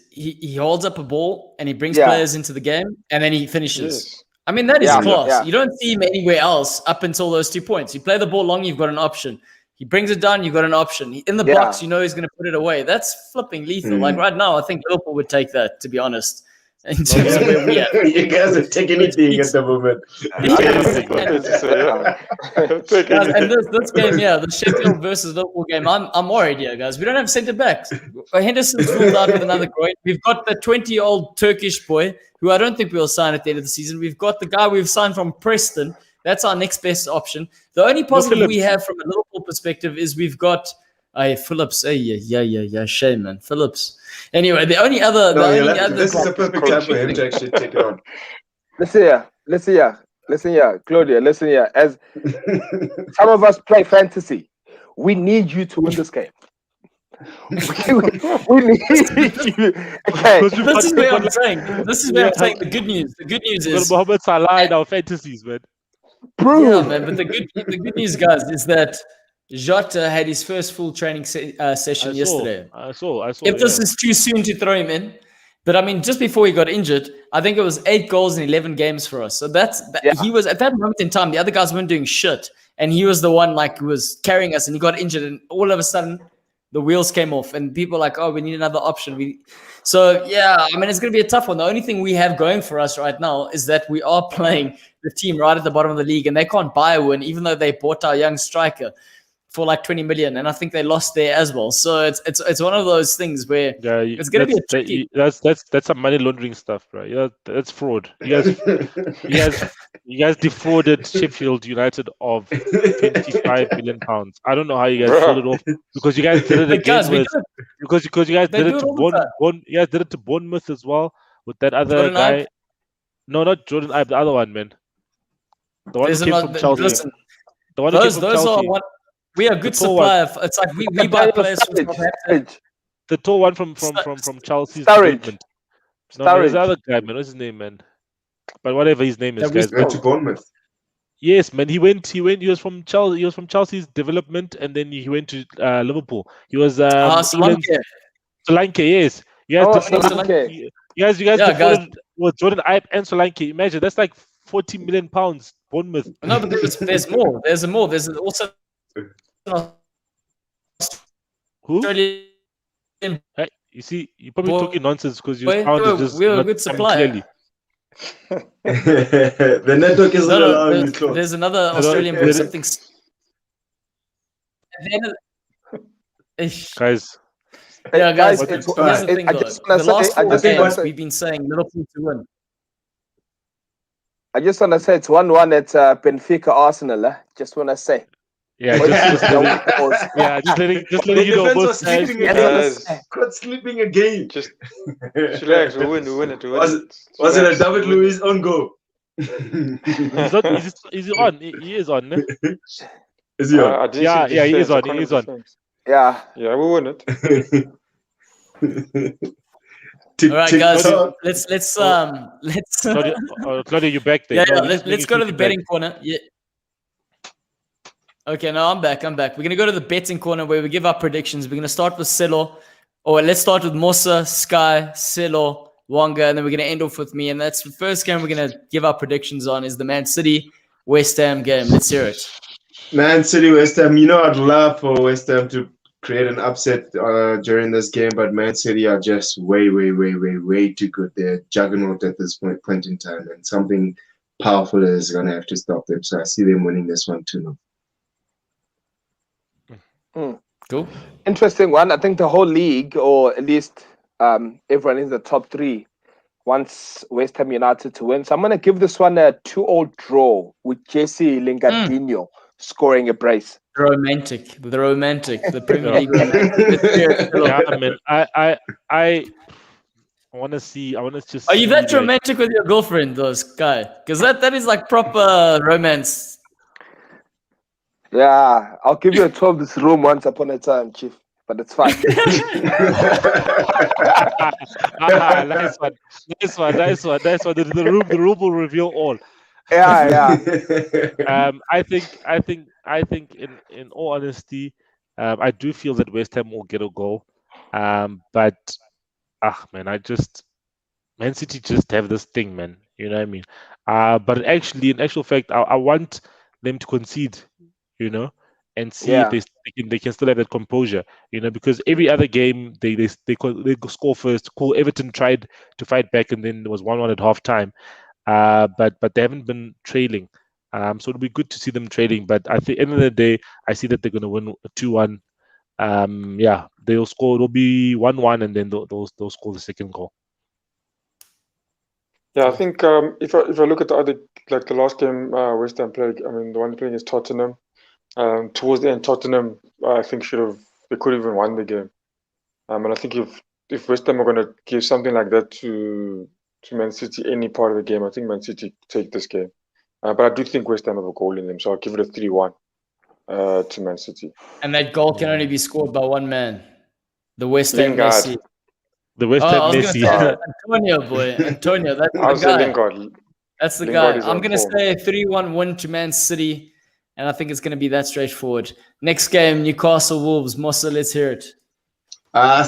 Speaker 1: he holds up a ball and he brings players into the game and then he finishes. I mean, that is class. Yeah. You don't see him anywhere else up until those 2 points. You play the ball long, you've got an option. He brings it down, you've got an option. In the box, you know he's going to put it away. That's flipping lethal. Like right now, I think Liverpool would take that, to be honest, in terms of where we are.
Speaker 3: You guys are taking anything at the moment.
Speaker 1: And this game, the Sheffield versus Liverpool game, I'm worried here, guys. We don't have centre backs. Henderson's ruled out with another groin. We've got the 20-year-old Turkish boy, who I don't think we'll sign at the end of the season. We've got the guy we've signed from Preston. That's our next best option. The only positive we have from a Liverpool perspective is we've got Phillips. Shame, man. Phillips. Anyway, the only other.
Speaker 3: This is a perfect time for him to actually take it on.
Speaker 5: Listen here, Claudia. Listen here. As some of us play fantasy, we need you to win this game. we need you. Okay.
Speaker 1: This is where I'm saying. The good news. The good news is
Speaker 4: Mohamed Salah in our fantasies, man.
Speaker 5: Bro.
Speaker 1: Yeah, man. But the good news, guys, is that Jota had his first full training session yesterday.
Speaker 4: I saw.
Speaker 1: If this is too soon to throw him in, but I mean, just before he got injured, I think it was 8 goals in 11 games for us. So he was at that moment in time. The other guys weren't doing shit, and he was the one who was carrying us, and he got injured, and all of a sudden the wheels came off, and people were like, oh, we need another option. So yeah, I mean, it's going to be a tough one. The only thing we have going for us right now is that we are playing the team right at the bottom of the league, and they can't buy a win, even though they bought our young striker for like 20 million, and I think they lost there as well. So it's one of those things where it's going to be a tricky.
Speaker 4: That's some money laundering stuff, bro. Yeah, that's fraud. You guys defrauded Sheffield United of 25 million pounds. I don't know how you guys pulled it off, because you guys did it again because you guys did it to you guys did it to Bournemouth as well with that other
Speaker 1: Jordan
Speaker 4: guy.
Speaker 1: Ibe?
Speaker 4: No, not Jordan Ibe, the other one, man. The one who came from Chelsea.
Speaker 1: Listen,
Speaker 4: the one who came from Chelsea.
Speaker 1: We are a good supplier. It's like we buy players from Southampton.
Speaker 4: The tall one from Chelsea's
Speaker 5: Sturridge.
Speaker 4: No, there's the other guy, man. What's his name, man? But whatever his name is, guys.
Speaker 3: Went to Bournemouth.
Speaker 4: Yes, man. He was from Chelsea. He was from Chelsea's development, and then he went to Liverpool. He was
Speaker 1: Solanke.
Speaker 4: Yes. You guys
Speaker 1: defrauded
Speaker 4: with Jordan Ibe and Solanke. Imagine that's like 40 million pounds. Bournemouth.
Speaker 1: No, but there's more. There's more. There's also
Speaker 4: who? Hey, you see, you're probably talking nonsense because your sound is just
Speaker 1: we're a good supplier.
Speaker 3: The network isn't allowing you, Claude.
Speaker 1: There's another Australian boy, something.
Speaker 4: Guys.
Speaker 1: Yeah, guys.
Speaker 5: It's,
Speaker 1: here's the thing, though. The last 4 games, we've been saying Liverpool to win.
Speaker 5: I just want to say it's 1-1 at Benfica Arsenal. Just want to say.
Speaker 4: Yeah, just letting you know both sides.
Speaker 3: Quit sleeping again.
Speaker 6: Just relax. We win it.
Speaker 3: Was it a David Luiz on goal?
Speaker 4: Is he on? He is on. Ne?
Speaker 3: Is he on?
Speaker 4: Yeah, he is on. He is on.
Speaker 5: Yeah,
Speaker 6: we win it.
Speaker 1: All right, guys. Let's
Speaker 4: Claudio, you back there?
Speaker 1: Yeah, let's go to the betting corner. Yeah. Okay, no, I'm back. We're gonna go to the betting corner where we give our predictions. We're gonna start with Sello, or let's start with Mosa, Sky, Sello, Wonga, and then we're gonna end off with me. And that's the first game we're gonna give our predictions on is the Man City West Ham game. Let's hear it.
Speaker 3: Man City West Ham. You know, I'd love for West Ham to create an upset during this game, but Man City are just way too good. They're juggernaut at this point in time, and something powerful is gonna have to stop them. So I see them winning this one 2-0.
Speaker 1: Cool.
Speaker 5: Interesting one. I think the whole league, or at least everyone in the top 3, wants West Ham United to win. So I'm going to give this one a 2-2 draw with Jesse Lingardinho scoring a brace.
Speaker 1: The romantic, the Premier League romantic.
Speaker 4: Yeah, man. I want to see. I want to just.
Speaker 1: Are you that romantic with your girlfriend, though, Sky? Because that is like proper romance.
Speaker 5: Yeah, I'll give you a 12 this room once upon a time, Chief. But it's fine.
Speaker 4: Nice one. The room will reveal all.
Speaker 5: Yeah.
Speaker 4: I think in all honesty, I do feel that West Ham will get a goal. But man, Man City just have this thing, man. You know what I mean? But actually, in actual fact, I want them to concede, you know, and see if they can still have that composure, you know, because every other game they score first. Cool. Everton tried to fight back, and then there was 1-1 at half time. But they haven't been trailing. So it'll be good to see them trailing. But at the end of the day, I see that they're going to win 2-1. They'll score. It'll be 1-1, and then they'll score the second goal.
Speaker 6: Yeah, I think if I look at the other, like the last game West Ham played, I mean the one playing against Tottenham, towards the end Tottenham I think they could have even won the game. And I think if West Ham are going to give something like that to Man City any part of the game, I think Man City take this game. But I do think West Ham have a goal in them, so I'll give it a 3-1 to Man City.
Speaker 1: And that goal can only be scored by one man, the West Ham Messi.
Speaker 4: The West Ham Messi.
Speaker 1: Antonio, that's the guy. Lingard. That's the guy. I'm going to say a 3-1 win to Man City, and I think it's going to be that straightforward. Next game, Newcastle Wolves. Mosa, let's hear it.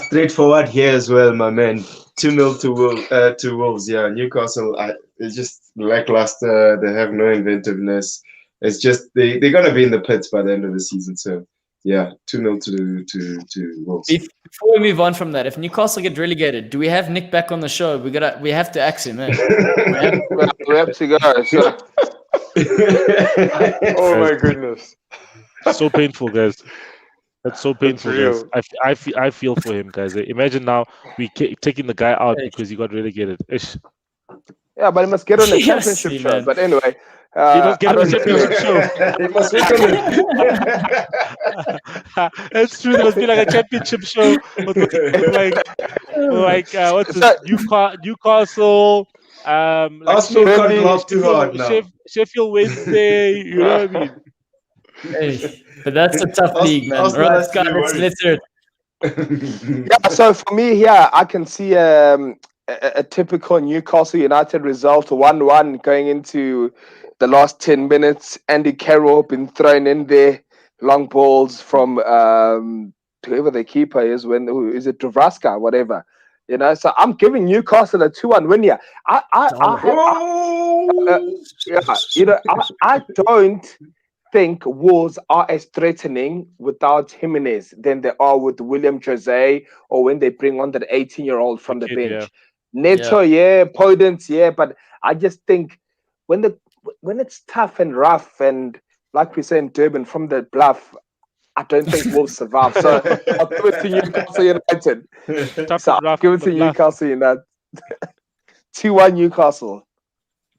Speaker 3: Straightforward here as well, my man. 2-0 to Wolves. Yeah, Newcastle, it's just lackluster. They have no inventiveness. It's just they're going to be in the pits by the end of the season. So, yeah, 2-0 to Wolves.
Speaker 1: Before we move on from that, if Newcastle get relegated, do we have Nick back on the show? We have to ask him, man.
Speaker 5: we have to go. So.
Speaker 6: Oh my goodness!
Speaker 4: So painful, guys. That's so painful, guys. I feel for him, guys. Imagine now we taking the guy out because he got relegated. Ish.
Speaker 5: Yeah, but he must get on the championship show. Man. But anyway.
Speaker 4: He must get on the championship show.
Speaker 3: He must work on
Speaker 4: it. That's true. There must be like a championship show. Like what's this? Newcastle.
Speaker 3: Arsenal can't laugh too hard now.
Speaker 4: Sheffield Wednesday. You know what I mean?
Speaker 1: Hey, but that's a tough league, man. All right, Scott, let's hear it.
Speaker 5: Yeah, so for me here, I can see a typical Newcastle United result, 1-1 going into the last 10 minutes. Andy Carroll been thrown in there, long balls from whoever the keeper is. Who is it? Dravraska, whatever. You know, so I'm giving Newcastle a 2-1 win here. I don't think Wolves are as threatening without Jimenez than they are with William Jose or when they bring on that 18-year-old from the bench. Neto, yeah, Podence, yeah, but I just think when it's tough and rough and like we say in Durban from the bluff, I don't think we'll survive. So I'll give it to Newcastle United.
Speaker 4: Tough
Speaker 5: So
Speaker 4: and
Speaker 5: I'll
Speaker 4: rough
Speaker 5: give
Speaker 4: on
Speaker 5: it
Speaker 4: the
Speaker 5: to
Speaker 4: bluff.
Speaker 5: Newcastle United. 2-1 Newcastle.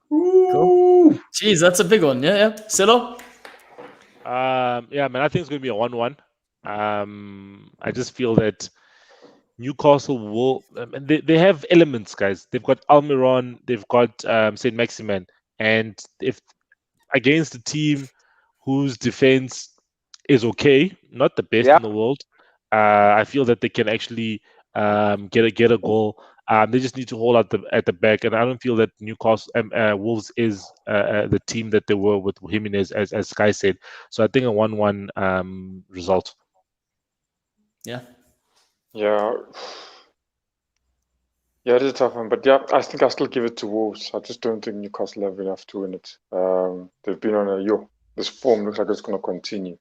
Speaker 1: Cool. Jeez, that's a big one. Yeah. Sello?
Speaker 4: Yeah, man, I think it's going to be a 1-1. I just feel that Newcastle will. They have elements, guys. They've got Almiron, they've got Saint Maximin, and if against a team whose defense is okay, not the best in the world, I feel that they can actually get a goal. They just need to hold out at the back, and I don't feel that Newcastle Wolves is the team that they were with Jimenez, as Sky said. So I think a 1-1 result.
Speaker 1: Yeah.
Speaker 6: Yeah, it is a tough one, but yeah, I think I still give it to Wolves. I just don't think Newcastle have enough to win it. They've been on this form looks like it's going to continue.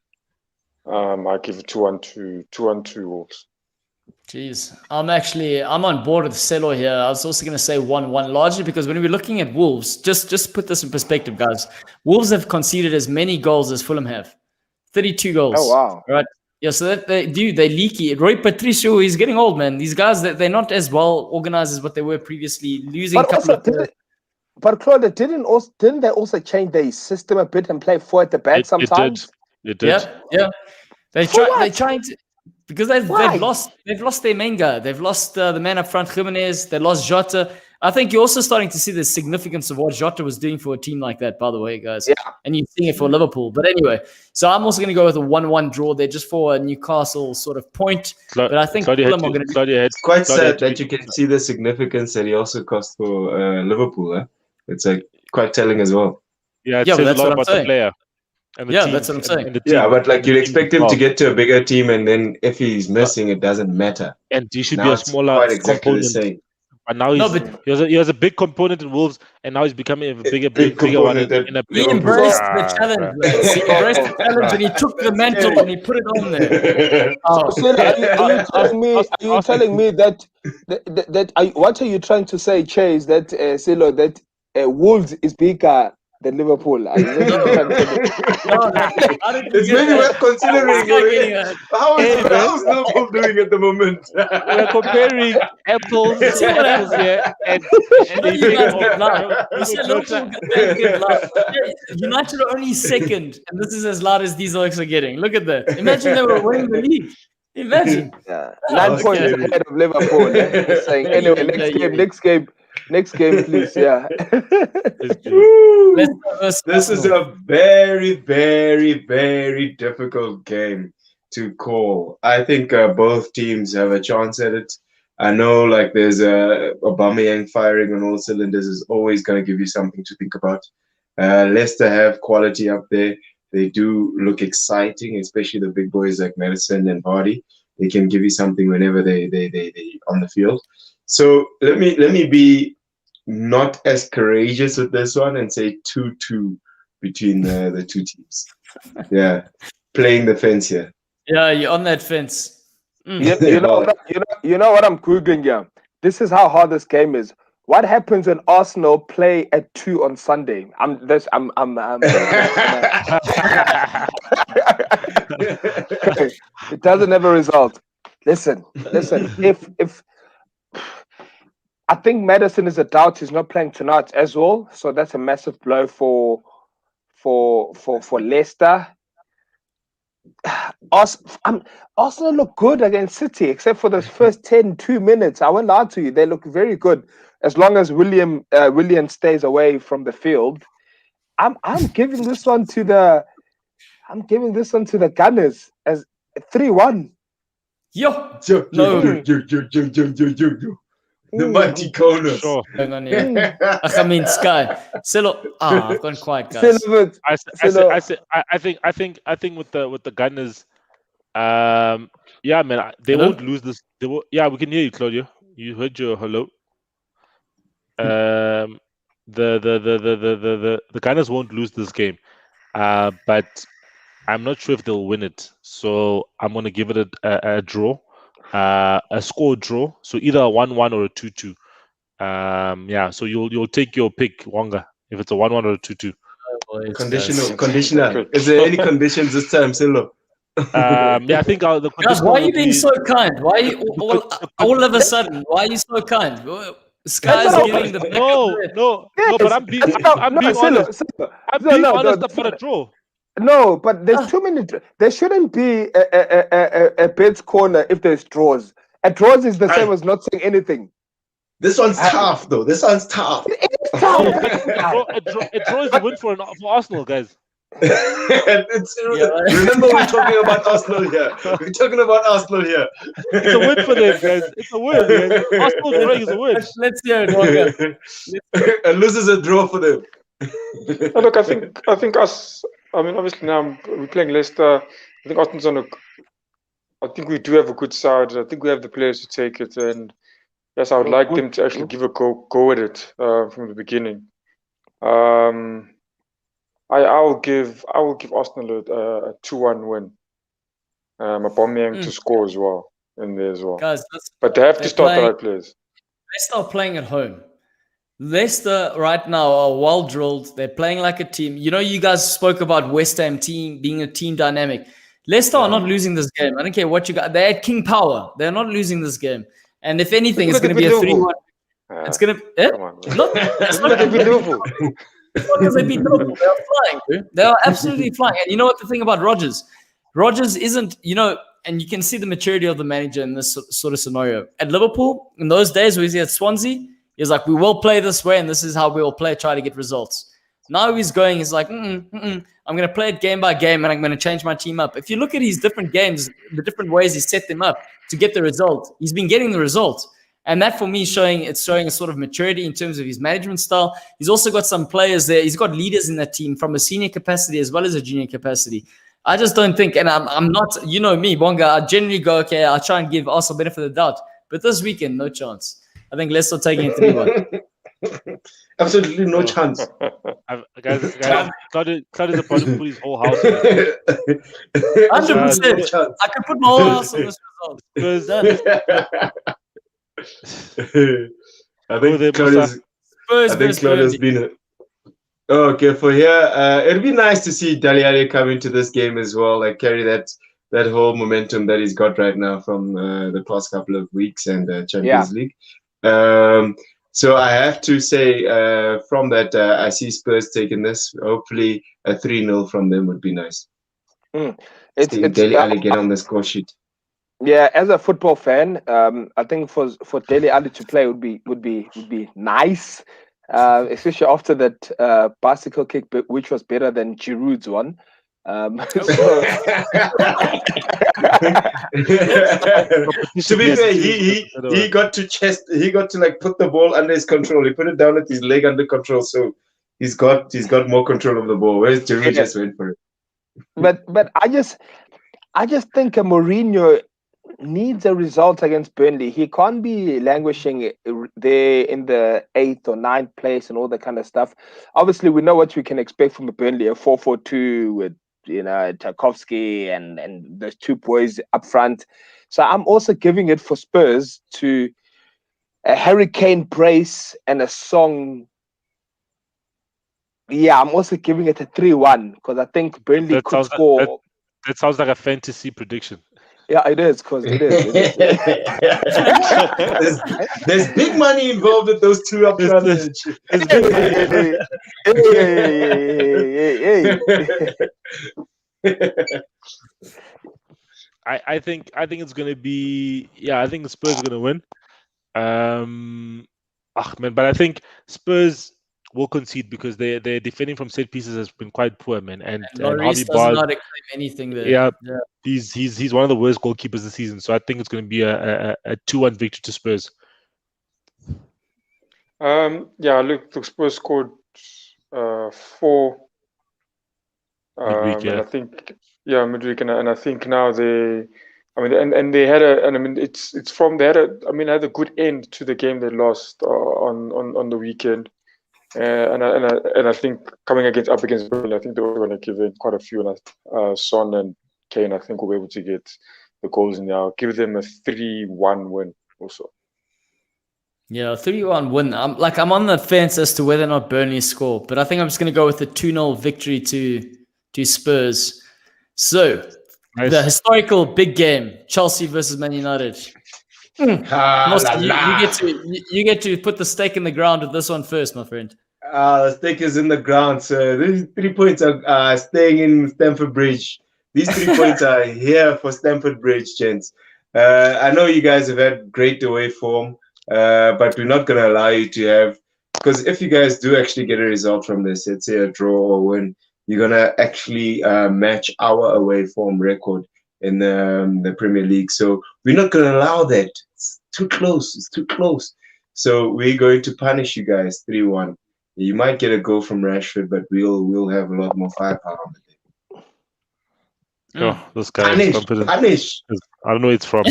Speaker 6: I give it 2-1 to Wolves.
Speaker 1: Jeez, I'm on board with Sello here. I was also going to say 1-1, largely because when we're looking at Wolves, just put this in perspective, guys. Wolves have conceded as many goals as Fulham have, 32 goals.
Speaker 5: Oh wow!
Speaker 1: Right? Yeah, so they're leaky. Roy Patricio, he's getting old, man. These guys, they're not as well organized as what they were previously. Losing
Speaker 5: But
Speaker 1: a couple
Speaker 5: also,
Speaker 1: of.
Speaker 5: But Claudia, didn't they also change their system a bit and play 4 at the back sometimes?
Speaker 4: It did.
Speaker 1: Yeah. They're trying to. Because they've lost their main guy. They've lost the man up front, Jimenez. They lost Jota. I think you're also starting to see the significance of what Jota was doing for a team like that, by the way, guys.
Speaker 5: Yeah.
Speaker 1: And you're seeing it for Liverpool. But anyway, so I'm also going to go with a 1-1 draw there just for a Newcastle sort of point. But I think Fulham are going to be...
Speaker 3: It's quite sad that you can see the significance that he also cost for Liverpool. Eh? It's like quite telling as well.
Speaker 4: Yeah, it says a lot about the player.
Speaker 1: That's what I'm saying.
Speaker 3: But like you'd expect him to get to a bigger team, and then if he's missing, it doesn't matter.
Speaker 4: And he should
Speaker 3: now
Speaker 4: be a smaller
Speaker 3: quite exactly
Speaker 4: component.
Speaker 3: the same.
Speaker 4: But now he has a big component in Wolves, and now he's becoming a bigger one in a
Speaker 1: He embraced the challenge. He embraced the challenge, and he took the mantle and he put it on there.
Speaker 5: Are you telling me that what are you trying to say, Chase? That Sello, that Wolves is bigger than Liverpool?
Speaker 3: It's maybe worth considering. How's Liverpool doing at the moment?
Speaker 4: We're comparing apples here, and
Speaker 1: United are only second, and this is as loud as these oaks are getting. Look at that. Imagine they were winning the league. Imagine.
Speaker 5: 9 points ahead of Liverpool. Saying anyway, next game, please. Yeah.
Speaker 3: This is a very, very, very difficult game to call. I think both teams have a chance at it. I know, like, there's Aubameyang firing on all cylinders is always going to give you something to think about. Leicester have quality up there. They do look exciting, especially the big boys like Madison and Vardy. They can give you something whenever they on the field. So let me be not as courageous with this one and say 2-2 between the two teams. Yeah, playing the fence here.
Speaker 1: Yeah, you're on that fence.
Speaker 5: You know what I'm googling here. This is how hard this game is. What happens when Arsenal play at 2 on Sunday? It doesn't have a result. Listen. If I think Madison is a doubt, he's not playing tonight as well, so that's a massive blow for Leicester. Arsenal look good against City, except for those first 2 minutes. I won't lie to you; they look very good. As long as William stays away from the field, I'm giving this one to the Gunners as 3-1.
Speaker 1: Yo.
Speaker 3: The mighty corners.
Speaker 4: Sure.
Speaker 1: Hang on here. I mean, Sky. Sello. I've gone quiet, guys.
Speaker 4: I think with the Gunners, yeah, man, they won't lose this. Yeah, we can hear you, Claudio. You heard your hello. The Gunners won't lose this game, but I'm not sure if they'll win it. So I'm gonna give it a draw, a score draw. So either a 1-1 or a 2-2. Yeah, so you'll take your pick, Wonga, if it's a 1-1 or a 2-2.
Speaker 3: Conditional. Is there any conditions this time, Sello?
Speaker 4: Yeah, I think the
Speaker 1: Guys, why are you being
Speaker 4: be...
Speaker 1: so kind? Why are you all of a sudden? Why are you so kind? Sky's giving the
Speaker 4: no, but I'm being honest. I'm being honest about a draw.
Speaker 5: No, but there's too many. There shouldn't be a Bed's corner if there's draws. A draws is the same as not saying anything.
Speaker 3: This one's tough, though. This one's tough.
Speaker 5: It's tough.
Speaker 4: A draw is a win for Arsenal, guys.
Speaker 3: Remember, we're talking about Arsenal here. We're talking about Arsenal here.
Speaker 4: It's a win for them, guys. It's a win, guys. Arsenal drawing is a win.
Speaker 1: Let's hear it.
Speaker 3: A lose is a draw for them.
Speaker 6: Look, I think us. I mean, obviously now we're playing Leicester. I think Arsenal's on a. I think we do have a good side. I think we have the players to take it, and yes, I would like them to actually give a go at it from the beginning. I will give Arsenal a 2-1 win. Aubameyang to score as well in there as well.
Speaker 1: Guys,
Speaker 6: but they have to start the right players.
Speaker 1: Leicester are playing at home. Leicester right now are well drilled. They're playing like a team. You know, you guys spoke about West Ham team being a team dynamic. Leicester are not losing this game. I don't care what you got. They're at King Power. They're not losing this game. And if anything, it's going to be a 3-1. It's going to. It's not going to be Liverpool. As long as they beat Liverpool, they are flying, dude. They are absolutely flying. And you know what the thing about Rodgers? Rodgers isn't, and you can see the maturity of the manager in this sort of scenario. At Liverpool, in those days where he's at Swansea, he's like, we will play this way, and this is how we will play, try to get results. Now he's like, I'm going to play it game by game, and I'm going to change my team up. If you look at his different games, the different ways he set them up to get the result, he's been getting the results. And that, for me, showing a sort of maturity in terms of his management style. He's also got some players there. He's got leaders in that team from a senior capacity as well as a junior capacity. I just don't think, and I'm not, you know me, Wonga, I generally go, okay, I'll try and give Arsenal benefit of the doubt. But this weekend, no chance. I think Leicester taking it 3-1.
Speaker 3: Absolutely no chance.
Speaker 4: Guys, Claudio's about to put his whole house on
Speaker 1: 100%. I could put my whole house on this result.
Speaker 3: I think Claudio's been. Okay, for here, it'd be nice to see Dele Alli come into this game as well, like carry that whole momentum that he's got right now from the past couple of weeks and Champions League. So I have to say, from that, I see Spurs taking this. Hopefully, a 3-0 from them would be nice.
Speaker 5: It's
Speaker 3: Dele Alli get on the score sheet.
Speaker 5: Yeah, as a football fan, I think for Dele Alli to play would be nice, especially after that bicycle kick, which was better than Giroud's one.
Speaker 3: To be fair, he got to like put the ball under his control. He put it down with his leg under control, so he's got more control of the ball. Whereas Giroud just went for it.
Speaker 5: But I just think Mourinho needs a result against Burnley. He can't be languishing there in the 8th or 9th place and all that kind of stuff. Obviously, we know what we can expect from a Burnley, a 4-4-2 with Tarkowski and those two boys up front. So I'm also giving it for Spurs to a Hurricane brace and a Song. Yeah, I'm also giving it a 3-1 because I think Burnley could score.
Speaker 4: That sounds like a fantasy prediction.
Speaker 5: Yeah, it is, because it is.
Speaker 3: There's big money involved with those two up front.
Speaker 4: I think it's gonna be I think the Spurs are gonna win. But I think Spurs will concede because their defending from set pieces has been quite poor, man. And
Speaker 1: Maurice does not claim anything there.
Speaker 4: Yeah. He's one of the worst goalkeepers this season. So I think it's going to be a 2-1 victory to Spurs.
Speaker 6: Look, the Spurs scored 4.
Speaker 4: Midweek,
Speaker 6: and I think midweek, and I think now they had it's from they had a good end to the game they lost on the weekend. And I think coming up against Burnley, I think they were going to give in quite a few. And Son and Kane, I think, will be able to get the goals in there. I'll give them a 3-1 win also.
Speaker 1: Yeah, 3-1 win. I'm on the fence as to whether or not Burnley score, but I think I'm just going to go with a 2-0 victory to Spurs. So, the historical big game, Chelsea versus Man United. You get to put the stake in the ground with this one first, my friend.
Speaker 3: The stake is in the ground, sir. These 3 points are staying in Stamford Bridge. These 3 points are here for Stamford Bridge, gents. I know you guys have had great away form, but we're not going to allow you to have, because if you guys do actually get a result from this, let's say a draw or win, you're going to actually match our away form record in the Premier League. So we're not going to allow that. It's too close. It's too close. So we're going to punish you guys 3-1. You might get a goal from Rashford, but we'll have a lot more firepower on the day.
Speaker 4: Oh, this guy is confident.
Speaker 3: Punish.
Speaker 4: I don't know where it's from.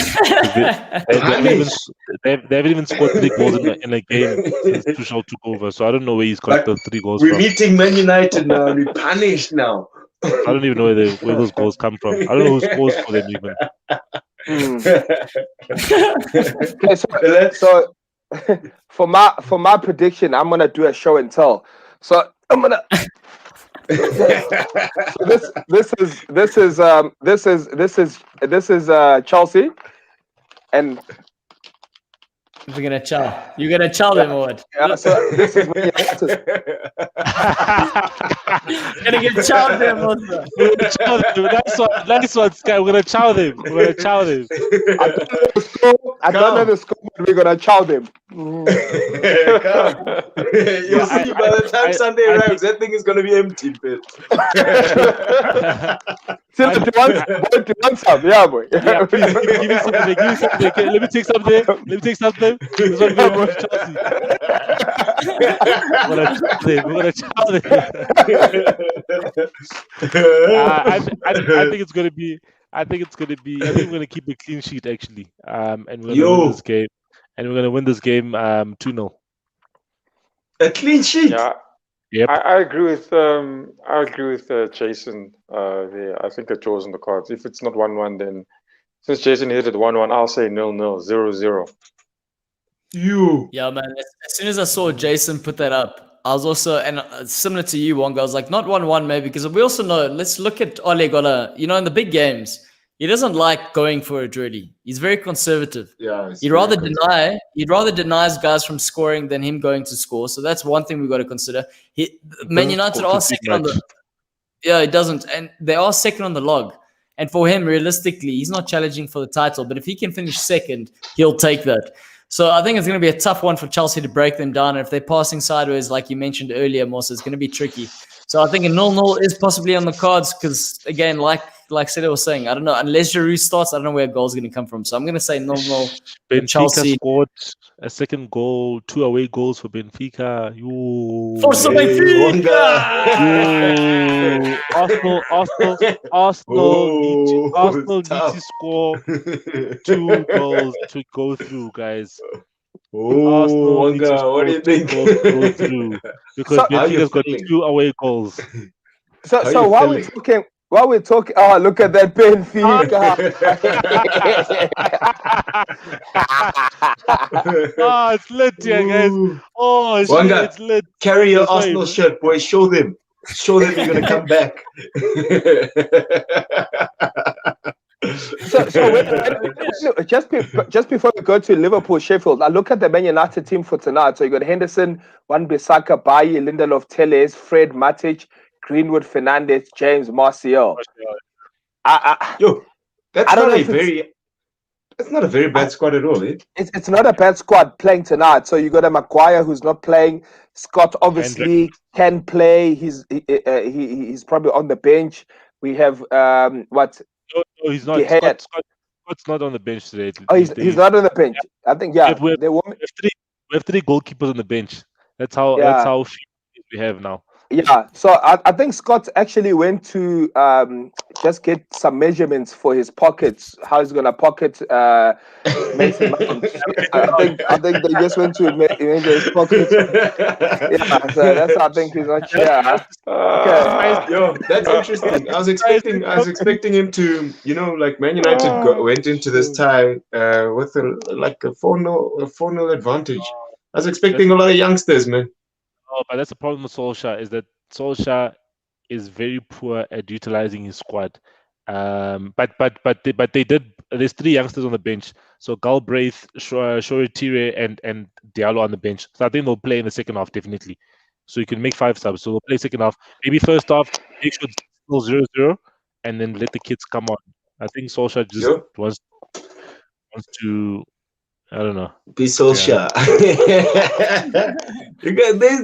Speaker 4: They haven't even scored 3 goals in a game since Tuchel took over, so I don't know where he's got the 3 goals
Speaker 3: we're
Speaker 4: from.
Speaker 3: We're meeting Man United now. We're punished now.
Speaker 4: I don't even know where those goals come from. I don't know who scores for them even.
Speaker 5: Okay, so for my prediction, I'm gonna do a show and tell. So I'm gonna. So this is Chelsea, and
Speaker 1: we're gonna chow. You're gonna chow them or what?
Speaker 5: Yeah, so this is when
Speaker 1: gonna get chowed them also.
Speaker 4: That's what Sky. We're gonna chow them. We're gonna chow them.
Speaker 5: I don't know the score, but we're gonna chow them.
Speaker 3: You'll see by the time Sunday arrives, that thing is gonna be empty, bitch.
Speaker 5: Do you want some? Yeah, boy.
Speaker 4: Yeah, please, give me something. Okay, let me take something. This one going to Chelsea. We're gonna chow them. I think it's gonna be. I think we're gonna keep a clean sheet actually. And we're gonna win this game. And we're gonna win this game 2-0.
Speaker 3: A clean sheet.
Speaker 6: Yeah.
Speaker 4: Yep.
Speaker 6: I agree with Jason there. I think a draw's in the cards. If it's not 1-1, then since Jason hit it 1-1, I'll say 0-0, 0-0.
Speaker 1: Yeah, man. As soon as I saw Jason put that up, I was also, and similar to you, Wonga, I was like, not 1-1 maybe, because we also know, let's look at Ole Gola, in the big games, he doesn't like going for it really. He's very conservative.
Speaker 3: Yeah.
Speaker 1: He'd rather deny his guys from scoring than him going to score. So that's one thing we've got to consider. Man United are second on the... Yeah, it doesn't. And they are second on the log. And for him, realistically, he's not challenging for the title. But if he can finish second, he'll take that. So I think it's going to be a tough one for Chelsea to break them down. And if they're passing sideways, like you mentioned earlier, Mosa, it's going to be tricky. So I think a 0-0 is possibly on the cards because, again, like Sello was saying, I don't know. Unless Giroud starts, I don't know where a goal's going to come from. So I'm going to say 0-0.
Speaker 4: Benfica scored a second goal, 2 away goals for Benfica.
Speaker 1: Forza Benfica!
Speaker 4: Arsenal need to score 2 goals to go through, guys.
Speaker 3: Wonga, what do you think?
Speaker 4: Because Benfica's got 2 away goals.
Speaker 5: So while we're talking, oh, look at that Benfica.
Speaker 4: Oh, it's lit here, guys. Oh,
Speaker 3: Wonga,
Speaker 4: it's lit.
Speaker 3: Carry your Arsenal shirt, boy. Show them you're going to come back.
Speaker 5: So just before we go to Liverpool, Sheffield, I look at the Man United team for tonight. So you got Henderson, Wan-Bissaka, Bailly, Lindelof, Telles, Fred, Matic, Greenwood, Fernandes, James, Martial.
Speaker 3: That's not a very bad squad at all, eh?
Speaker 5: It's not a bad squad playing tonight. So you got a Maguire who's not playing. Scott obviously can play. He's probably on the bench. We have what?
Speaker 4: No, he's not. Scott's not on the bench today.
Speaker 5: Oh, he's not on the bench. I think
Speaker 4: we have 3 goalkeepers on the bench. That's how few we have now.
Speaker 5: Yeah, so I think Scott actually went to just get some measurements for his pockets, how he's gonna pocket Mason Mount. I think they just went to measure his pockets. Yeah, so that's I think he's not sure.
Speaker 3: Okay. Yo, that's interesting. I was expecting him to, like Man United went into this tie with a 4-0 advantage. I was expecting a lot of youngsters, man.
Speaker 4: Oh, but that's the problem with Solskjaer, is that Solskjaer is very poor at utilizing his squad. But they did. There's 3 youngsters on the bench. So Galbraith, Shoretire, and Diallo on the bench. So I think they'll play in the second half definitely. So you can make 5 subs. So they'll play second half. Maybe first half, make sure it's still 0-0, and then let the kids come on. I think Solskjaer just wants to. I don't know.
Speaker 3: Be Solskjaer.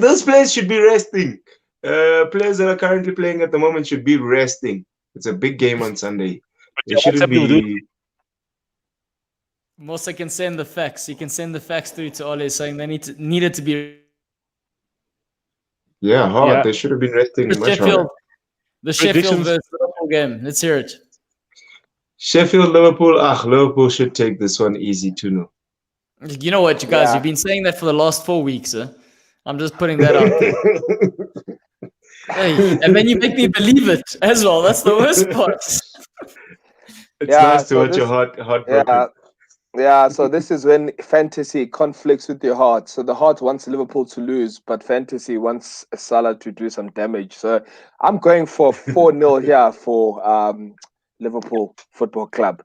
Speaker 3: Those players should be resting. Players that are currently playing at the moment should be resting. It's a big game on Sunday. They shouldn't be.
Speaker 1: Mosa can send the facts. You can send the facts through to Alli saying they needed to be.
Speaker 3: Yeah, hard. Yeah. They should have been resting much harder.
Speaker 1: The Sheffield versus Liverpool game. Let's hear it.
Speaker 3: Sheffield, Liverpool. Liverpool should take this one easy 2-0.
Speaker 1: You know what, you guys? You've been saying that for the last 4 weeks. I'm just putting that out there. Hey, and then you make me believe it as well. That's the worst part.
Speaker 3: It's nice to watch your heart broken.
Speaker 5: Yeah, so this is when fantasy conflicts with your heart. So the heart wants Liverpool to lose, but fantasy wants Salah to do some damage. So I'm going for 4-0 here for Liverpool Football Club.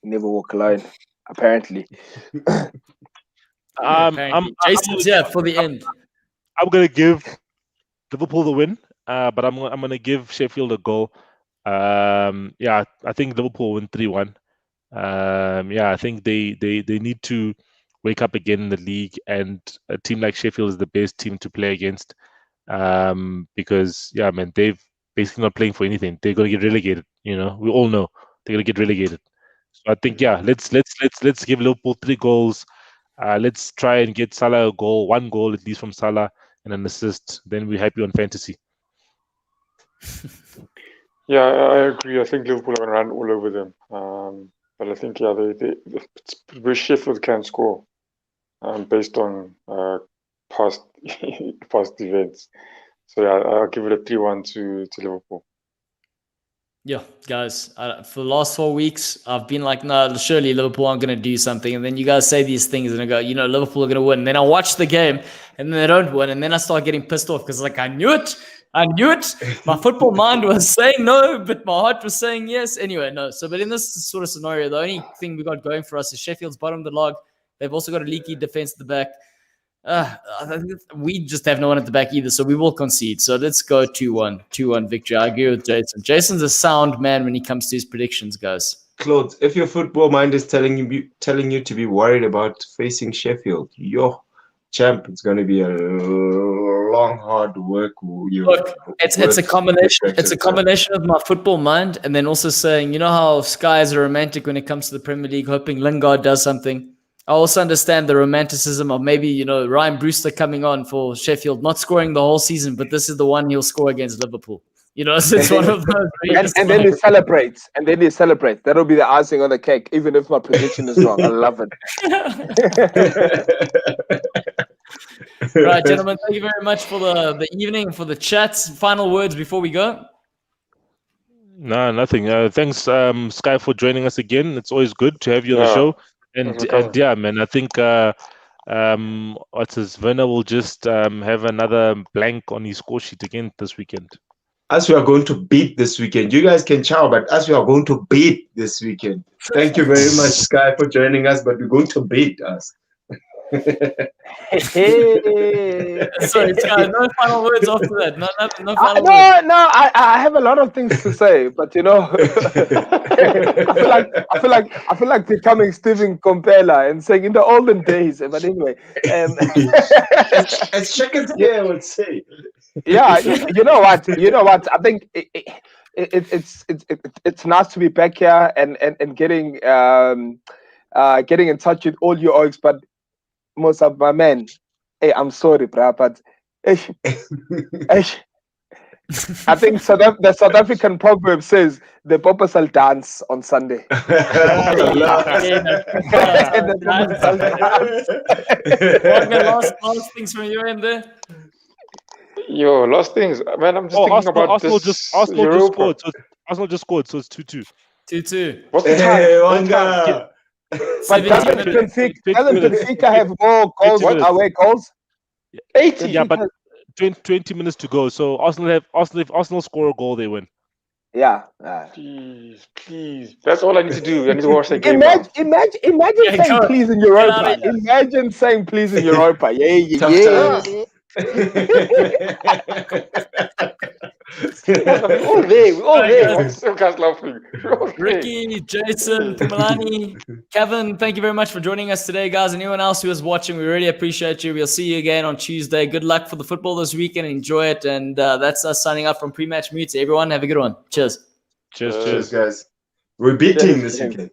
Speaker 5: Never walk alone, apparently.
Speaker 1: Jason's here for the end.
Speaker 4: I'm gonna give Liverpool the win, but I'm gonna give Sheffield a goal. I think Liverpool win 3-1. I think they need to wake up again in the league, and a team like Sheffield is the best team to play against. Because they've basically not playing for anything. They're gonna get relegated. You know, we all know they're gonna get relegated. So I think let's give Liverpool 3 goals. Let's try and get Salah a goal, 1 goal at least from Salah and an assist. Then we're happy on fantasy.
Speaker 6: Yeah, I agree. I think Liverpool are going to run all over them. But I think, they Sheffield can score based on past events. So, I'll give it a 3-1 to Liverpool.
Speaker 1: Yeah, guys, for the last 4 weeks, I've been like, no, surely Liverpool aren't going to do something. And then you guys say these things and I go, Liverpool are going to win. And then I watch the game and then they don't win. And then I start getting pissed off because I knew it. My football mind was saying no, but my heart was saying yes. Anyway, no. So, but in this sort of scenario, the only thing we got going for us is Sheffield's bottom of the log. They've also got a leaky defense at the back. We just have no one at the back either, so we will concede. So let's go 2-1 victory. I agree with Jason. Jason's a sound man when he comes to his predictions, guys.
Speaker 3: Claude, if your football mind is telling you to be worried about facing Sheffield, champ, it's going to be a long, hard work.
Speaker 1: Look, it's a combination. It's a combination of my football mind and then also saying, you know how Sky is a romantic when it comes to the Premier League, hoping Lingard does something. I also understand the romanticism of maybe, Ryan Brewster coming on for Sheffield, not scoring the whole season, but this is the one he'll score against Liverpool. It's one of those.
Speaker 5: And then he celebrates. That'll be the icing on the cake, even if my prediction is wrong. I love it.
Speaker 1: Right, gentlemen, thank you very much for the evening, for the chats. Final words before we go.
Speaker 4: No, nothing. Thanks, Sky, for joining us again. It's always good to have you on the show. And yeah, man, I think Werner will just have another blank on his score sheet again this weekend.
Speaker 3: As we are going to beat this weekend, you guys can chow, but as we are going to beat this weekend. Thank you very much, Sky, for joining us, but we're going to beat us.
Speaker 1: Sorry, Sky, no final words after that. No final
Speaker 5: words. No, I have a lot of things to say, but I feel like becoming Stephen Compella and saying in the olden days. But anyway,
Speaker 3: as Shekins here would say.
Speaker 5: Yeah, you know what? I think it's nice to be back here and getting in touch with all you oaks, but most of my men, hey, I'm sorry, bro, but I think the South African proverb says the poppers will dance on Sunday.
Speaker 1: Last things from your end there.
Speaker 6: Yo, last things, man. I'm just thinking about
Speaker 4: Arsenal
Speaker 6: this.
Speaker 4: Arsenal just scored, so it's 2-2.
Speaker 1: 2-2.
Speaker 6: What's the time?
Speaker 3: Wonga.
Speaker 5: But
Speaker 1: 70
Speaker 5: doesn't
Speaker 1: minutes.
Speaker 5: Benfica have more goals
Speaker 4: 20 minutes.
Speaker 5: away goals?
Speaker 6: 80.
Speaker 4: Yeah, but 20 minutes to go. So if Arsenal score a goal, they win.
Speaker 5: Yeah.
Speaker 6: Please. That's all I need to do. I need to watch the game now.
Speaker 5: Imagine
Speaker 1: Yeah,
Speaker 5: saying
Speaker 1: go-
Speaker 5: please in
Speaker 1: get out
Speaker 5: Europa.
Speaker 1: of here.
Speaker 5: Imagine saying please in Europa. Yeah.
Speaker 3: Tough
Speaker 6: We're all there. We're all
Speaker 1: Alright,
Speaker 6: there.
Speaker 1: guys.
Speaker 6: What's so guys laughing? We're all there.
Speaker 1: Ricky, Jason, Pumalani, Kevin, thank you very much for joining us today, guys. Anyone else who is watching, we really appreciate you. We'll see you again on Tuesday. Good luck for the football this weekend. Enjoy it. And that's us signing up from Prematch Muti. Everyone, have a good one. Cheers.
Speaker 4: Cheers.
Speaker 3: Cheers, guys. We're beating
Speaker 5: Cheers.
Speaker 3: this weekend.